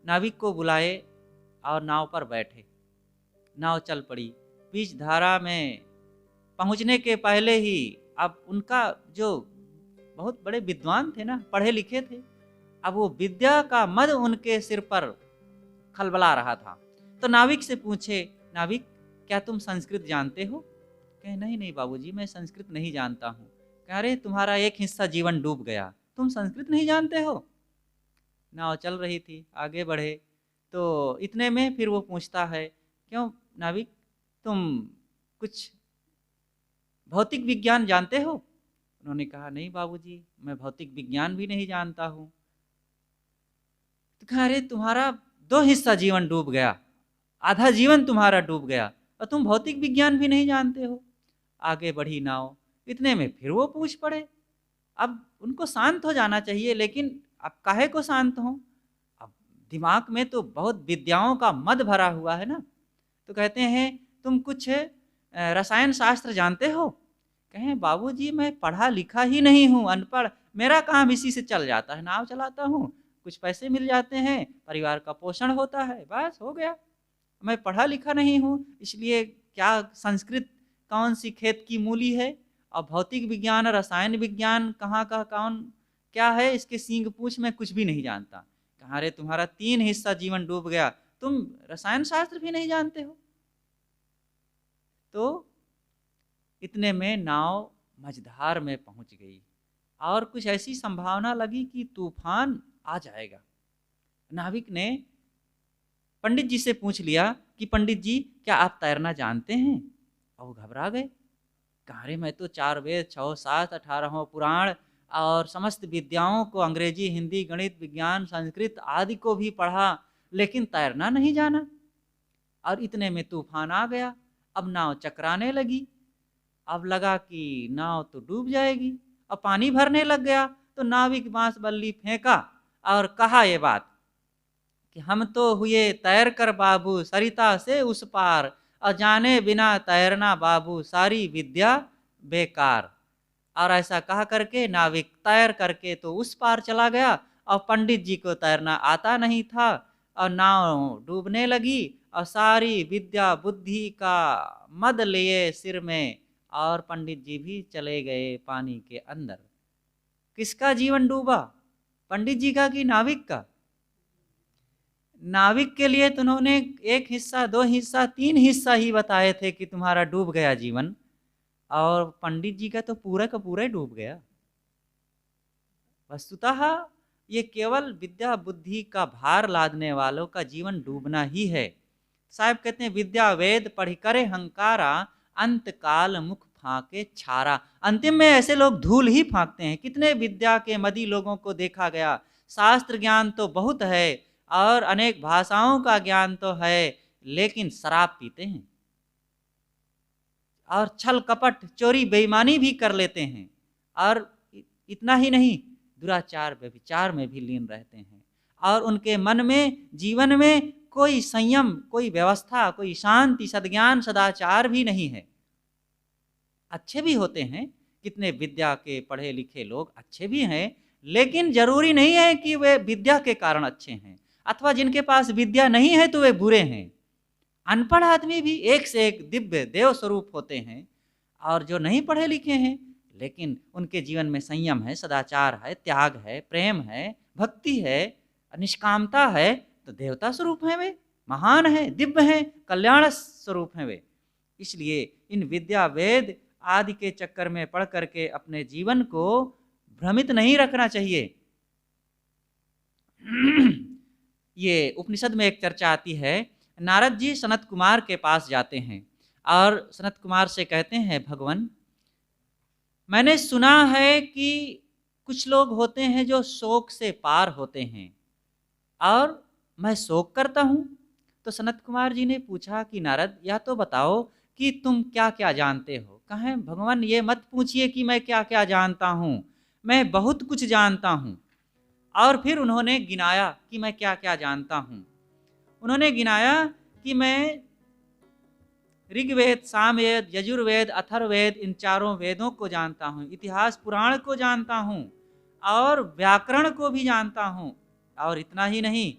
नाविक को बुलाए और नाव पर बैठे। नाव चल पड़ी। बीच धारा में पहुंचने के पहले ही अब उनका जो बहुत बड़े विद्वान थे ना, पढ़े लिखे थे, अब वो विद्या का मद उनके सिर पर खलबला रहा था। तो नाविक से पूछे, नाविक क्या तुम संस्कृत जानते हो? कहे नहीं नहीं बाबूजी, मैं संस्कृत नहीं जानता हूँ। कह अरे तुम्हारा एक हिस्सा जीवन डूब गया, तुम संस्कृत नहीं जानते हो? नाव चल रही थी, आगे बढ़े तो इतने में फिर वो पूछता है, क्यों नाविक तुम कुछ भौतिक विज्ञान जानते हो? उन्होंने कहा नहीं बाबूजी, मैं भौतिक विज्ञान भी नहीं जानता हूँ। तो कहा अरे तुम्हारा 2 हिस्सा जीवन डूब गया, आधा जीवन तुम्हारा डूब गया और तुम भौतिक विज्ञान भी नहीं जानते हो। आगे बढ़ी नाव, इतने में फिर वो पूछ पड़े। अब उनको शांत हो जाना चाहिए, लेकिन अब काहे को शांत हो? अब दिमाग में तो बहुत विद्याओं का मद भरा हुआ है ना। तो कहते हैं तुम कुछ रसायन शास्त्र जानते हो? कहें बाबूजी मैं पढ़ा लिखा ही नहीं हूँ, अनपढ़, मेरा काम इसी से चल जाता है, नाव चलाता हूँ, कुछ पैसे मिल जाते हैं, परिवार का पोषण होता है, बस हो गया। मैं पढ़ा लिखा नहीं हूँ, इसलिए क्या संस्कृत कौन सी खेत की मूली है, और भौतिक विज्ञान रसायन विज्ञान कहाँ का कौन क्या है, इसके सींग पूछ मैं कुछ भी नहीं जानता। कहा अरे तुम्हारा 3 हिस्सा जीवन डूब गया, तुम रसायन शास्त्र भी नहीं जानते हो? तो इतने में नाव मझधार में पहुंच गई और कुछ ऐसी संभावना लगी कि तूफान आ जाएगा। नाविक ने पंडित जी से पूछ लिया कि पंडित जी क्या आप तैरना जानते हैं? और वो घबरा गए। कहा अरे मैं तो 4 वेद 6 शास्त्र 18 पुराण और समस्त विद्याओं को, अंग्रेजी हिंदी गणित विज्ञान संस्कृत आदि को भी पढ़ा, लेकिन तैरना नहीं जाना। और इतने में तूफान आ गया। अब नाव चकराने लगी। अब लगा कि नाव तो डूब जाएगी। अब पानी भरने लग गया तो नाविक बांस बल्ली फेंका और कहा ये बात कि हम तो हुए तैर कर बाबू सरिता से उस पार, और जाने बिना तैरना बाबू सारी विद्या बेकार। और ऐसा कहा करके नाविक तैर करके तो उस पार चला गया, और पंडित जी को तैरना आता नहीं था और नाव डूबने लगी और सारी विद्या बुद्धि का मद लिए सिर में, और पंडित जी भी चले गए पानी के अंदर। किसका जीवन डूबा, पंडित जी का कि नाविक का? नाविक के लिए तो उन्होंने 1 हिस्सा 2 हिस्सा 3 हिस्सा ही बताए थे कि तुम्हारा डूब गया जीवन, और पंडित जी का तो पूरा का पूरा ही डूब गया। वस्तुतः ये केवल विद्या बुद्धि का भार लादने वालों का जीवन डूबना ही है। साहब कहते हैं विद्या वेद पढ़ी करे हंकारा, अंत काल मुख फांके छारा। अंतिम में ऐसे लोग धूल ही फांकते हैं। कितने विद्या के मदी लोगों को देखा गया, शास्त्र ज्ञान तो बहुत है और अनेक भाषाओं का ज्ञान तो है, लेकिन शराब पीते हैं और छल कपट चोरी बेईमानी भी कर लेते हैं, और इतना ही नहीं दुराचार व्यभिचार में भी लीन रहते हैं, और उनके मन में जीवन में कोई संयम, कोई व्यवस्था, कोई शांति, सद्ज्ञान, सदाचार भी नहीं है। अच्छे भी होते हैं, कितने विद्या के पढ़े लिखे लोग अच्छे भी हैं, लेकिन जरूरी नहीं है कि वे विद्या के कारण अच्छे हैं, अथवा जिनके पास विद्या नहीं है तो वे बुरे हैं। अनपढ़ आदमी भी एक से एक दिव्य देव स्वरूप होते हैं, और जो नहीं पढ़े लिखे हैं लेकिन उनके जीवन में संयम है, सदाचार है, त्याग है, प्रेम है, भक्ति है, निष्कामता है, तो देवता स्वरूप हैं वे, महान हैं, दिव्य हैं, कल्याण स्वरूप हैं वे। इसलिए इन विद्या वेद आदि के चक्कर में पड़ करके अपने जीवन को भ्रमित नहीं रखना चाहिए। ये उपनिषद में एक चर्चा आती है, नारद जी सनत कुमार के पास जाते हैं और सनत कुमार से कहते हैं, भगवान मैंने सुना है कि कुछ लोग होते हैं जो शोक से पार होते हैं और मैं शोक करता हूँ। तो सनत कुमार जी ने पूछा कि नारद यह तो बताओ कि तुम क्या क्या जानते हो। कहें भगवान ये मत पूछिए कि मैं क्या क्या जानता हूँ, मैं बहुत कुछ जानता हूँ। और फिर उन्होंने गिनाया कि मैं क्या क्या जानता हूँ। उन्होंने गिनाया कि मैं ऋग्वेद, सामवेद, यजुर्वेद, अथर्ववेद इन चारों वेदों को जानता हूँ, इतिहास पुराण को जानता हूँ और व्याकरण को भी जानता हूँ। और इतना ही नहीं,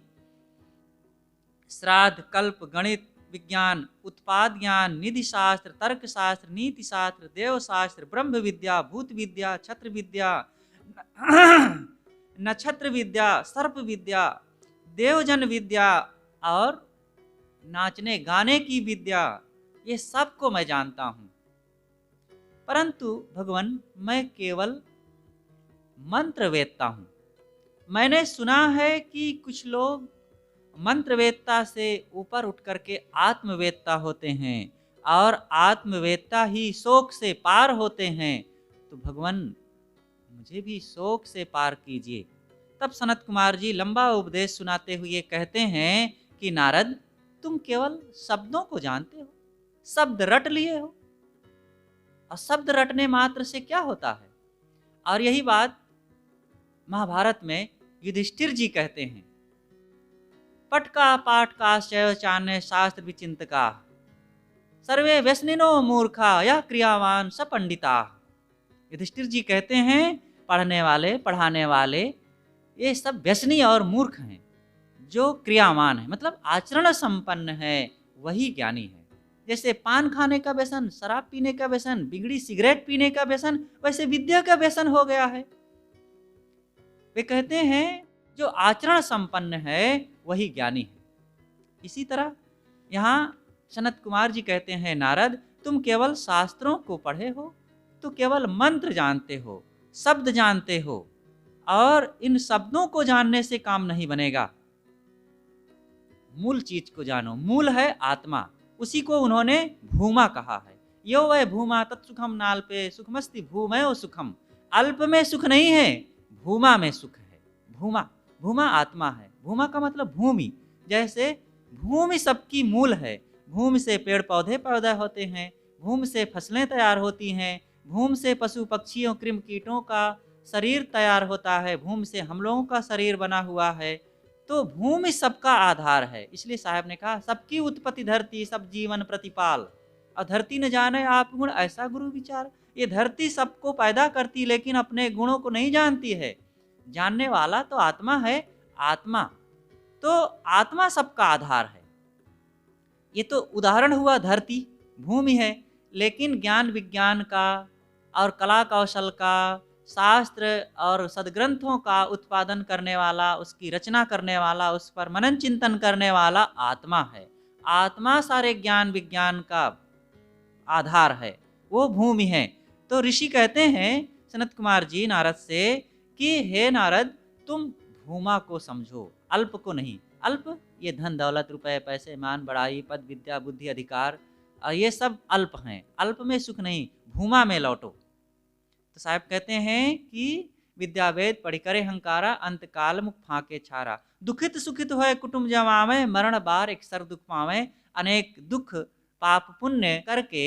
श्राद्ध, कल्प, गणित, विज्ञान, उत्पाद ज्ञान, निधि शास्त्र, तर्क शास्त्र, नीति शास्त्र, देव शास्त्र, ब्रह्म विद्या, भूत विद्या, छत्र विद्या, नक्षत्र विद्या, सर्प विद्या, देवजन विद्या और नाचने गाने की विद्या, ये सब को मैं जानता हूँ। परंतु भगवान मैं केवल मंत्र वेदता हूँ। मैंने सुना है कि कुछ लोग मंत्रवेदता से ऊपर उठ करके आत्मवेदता होते हैं और आत्मवेदता ही शोक से पार होते हैं। तो भगवान मुझे भी शोक से पार कीजिए। तब सनत कुमार जी लंबा उपदेश सुनाते हुए कहते हैं कि नारद तुम केवल शब्दों को जानते हो, शब्द रट लिए हो, और शब्द रटने मात्र से क्या होता है। और यही बात महाभारत में युधिष्ठिर जी कहते हैं, पटका पाठका शैव चान्य शास्त्र विचिंतका सर्वे व्यसनिनो मूर्खा यह क्रियावान स पंडिता। युधिष्ठिर जी कहते हैं पढ़ने वाले, पढ़ाने वाले ये सब व्यसनी और मूर्ख हैं, जो क्रियावान है मतलब आचरण संपन्न है वही ज्ञानी है। जैसे पान खाने का व्यसन, शराब पीने का व्यसन, बिगड़ी सिगरेट पीने का व्यसन, वैसे विद्या का व्यसन हो गया है। वे कहते हैं जो आचरण संपन्न है वही ज्ञानी है। इसी तरह यहाँ सनत कुमार जी कहते हैं, नारद तुम केवल शास्त्रों को पढ़े हो, तो केवल मंत्र जानते हो, शब्द जानते हो, और इन शब्दों को जानने से काम नहीं बनेगा। मूल चीज को जानो। मूल है आत्मा, उसी को उन्होंने भूमा कहा है। यो वह भूमा तत्सुखम नाल्पे सुखमस्ति भूमयो सुखम। अल्प में सुख नहीं है, भूमा में सुख है। भूमा, भूमा आत्मा है। भूमा का मतलब भूमि। जैसे भूमि सबकी मूल है, भूमि से पेड़ पौधे पैदा होते हैं, भूमि से फसलें तैयार होती हैं, भूमि से पशु पक्षियों कृम कीटों का शरीर तैयार होता है, भूमि से हम लोगों का शरीर बना हुआ है। तो भूमि सबका आधार है। इसलिए साहब ने कहा सबकी उत्पत्ति धरती, सब जीवन प्रतिपाल। और धरती न जाने आप गुण ऐसा गुरु विचार। ये धरती सबको पैदा करती लेकिन अपने गुणों को नहीं जानती है। जानने वाला तो आत्मा है। आत्मा तो आत्मा सबका आधार है। ये तो उदाहरण हुआ धरती, भूमि है, लेकिन ज्ञान विज्ञान का और कला कौशल का, शास्त्र और सदग्रंथों का उत्पादन करने वाला, उसकी रचना करने वाला, उस पर मनन चिंतन करने वाला आत्मा है। आत्मा सारे ज्ञान विज्ञान का आधार है, वो भूमि है। तो ऋषि कहते हैं सनत कुमार जी नारद से कि हे नारद तुम भूमा को समझो, अल्प को नहीं। अल्प ये धन दौलत रुपए पैसे मान बड़ाई पद विद्या बुद्धि अधिकार, ये सब अल्प हैं। अल्प में सुख नहीं, भूमा में लौटो। तो साहब कहते हैं कि विद्या वेद पढ़ी करे हंकारा, अंत काल मुख फाके छारा। दुखित सुखित होए कुटुंब जमावे, मरण बार एक सर दुख पावे। अनेक दुख पाप पुण्य करके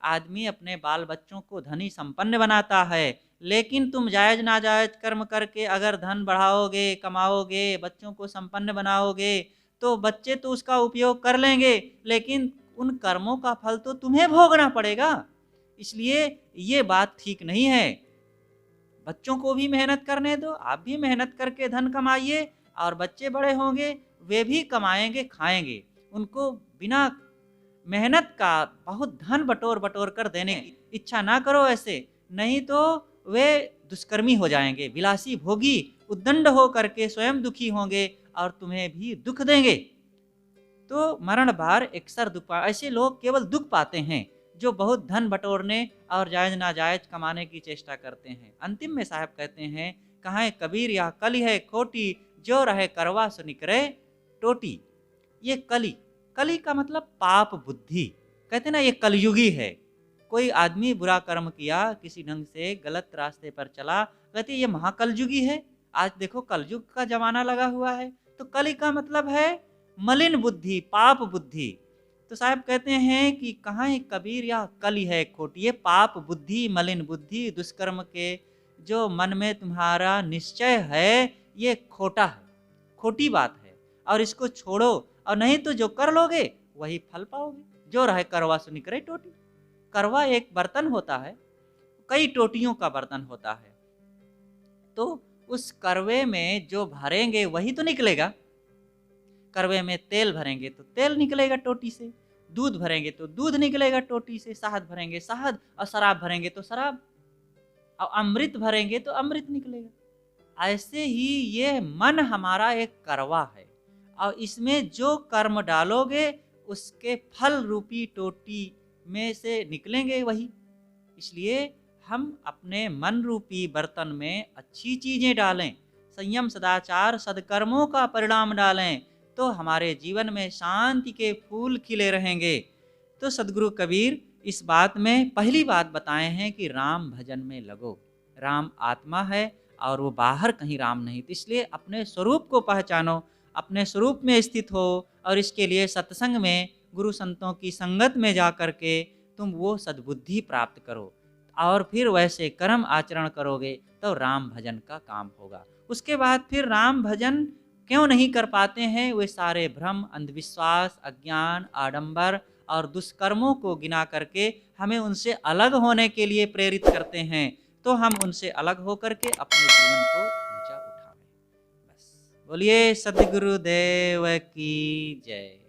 आदमी अपने बाल बच्चों को धनी संपन्न बनाता है, लेकिन तुम जायज नाजायज कर्म करके अगर धन बढ़ाओगे, कमाओगे, बच्चों को संपन्न बनाओगे, तो बच्चे तो उसका उपयोग कर लेंगे, लेकिन उन कर्मों का फल तो तुम्हें भोगना पड़ेगा। इसलिए ये बात ठीक नहीं है। बच्चों को भी मेहनत करने दो, आप भी मेहनत करके धन कमाइए, और बच्चे बड़े होंगे वे भी कमाएंगे खाएंगे। उनको बिना मेहनत का बहुत धन बटोर बटोर कर देने की इच्छा ना करो। ऐसे नहीं तो वे दुष्कर्मी हो जाएंगे, विलासी भोगी उद्दंड हो करके स्वयं दुखी होंगे और तुम्हें भी दुख देंगे। तो मरण भार अक्सर दुख ऐसे लोग केवल दुख पाते हैं जो बहुत धन बटोरने और जायज नाजायज कमाने की चेष्टा करते हैं। अंतिम में साहब कहते हैं, कहाँ कबीर यह कली है खोटी, जो रहे करवा सो निकरे टोटी। ये कली, कली का मतलब पाप बुद्धि। कहते ना ये कलयुगी है। कोई आदमी बुरा कर्म किया, किसी ढंग से गलत रास्ते पर चला, कहते ये महाकलयुगी है। आज देखो कलयुग का जमाना लगा हुआ है। तो कली का मतलब है मलिन बुद्धि, पाप बुद्धि। तो साहब कहते हैं कि कहाँ है कबीर यह कली है खोटी, ये पाप बुद्धि, मलिन बुद्धि, दुष्कर्म के जो मन में तुम्हारा निश्चय है ये खोटा है, खोटी बात है, और इसको छोड़ो, और नहीं तो जो कर लोगे वही फल पाओगे। जो रहे करवा सो निकले टोटी। करवा एक बर्तन होता है, कई टोटियों का बर्तन होता है। तो उस करवे में जो भरेंगे वही तो निकलेगा। करवे में तेल भरेंगे तो तेल निकलेगा टोटी से, दूध भरेंगे तो दूध निकलेगा टोटी से, शहद भरेंगे शहद, और शराब भरेंगे तो शराब, और अमृत भरेंगे तो अमृत निकलेगा। ऐसे ही ये मन हमारा एक करवा है, और इसमें जो कर्म डालोगे उसके फल रूपी टोटी में से निकलेंगे वही। इसलिए हम अपने मन रूपी बर्तन में अच्छी चीज़ें डालें, संयम सदाचार सद्कर्मों का परिणाम डालें, तो हमारे जीवन में शांति के फूल खिले रहेंगे। तो सदगुरु कबीर इस बात में पहली बात बताए हैं कि राम भजन में लगो। राम आत्मा है और वो बाहर कहीं राम नहीं। तो इसलिए अपने स्वरूप को पहचानो, अपने स्वरूप में स्थित हो, और इसके लिए सत्संग में गुरु संतों की संगत में जा कर के तुम वो सद्बुद्धि प्राप्त करो, और फिर वैसे कर्म आचरण करोगे तो राम भजन का काम होगा। उसके बाद फिर राम भजन क्यों नहीं कर पाते हैं, वे सारे भ्रम, अंधविश्वास, अज्ञान, आडंबर और दुष्कर्मों को गिना करके हमें उनसे अलग होने के लिए प्रेरित करते हैं। तो हम उनसे अलग होकर के अपने जीवन को ऊंचा उठाएं। बस बोलिए सद्गुरुदेव की जय।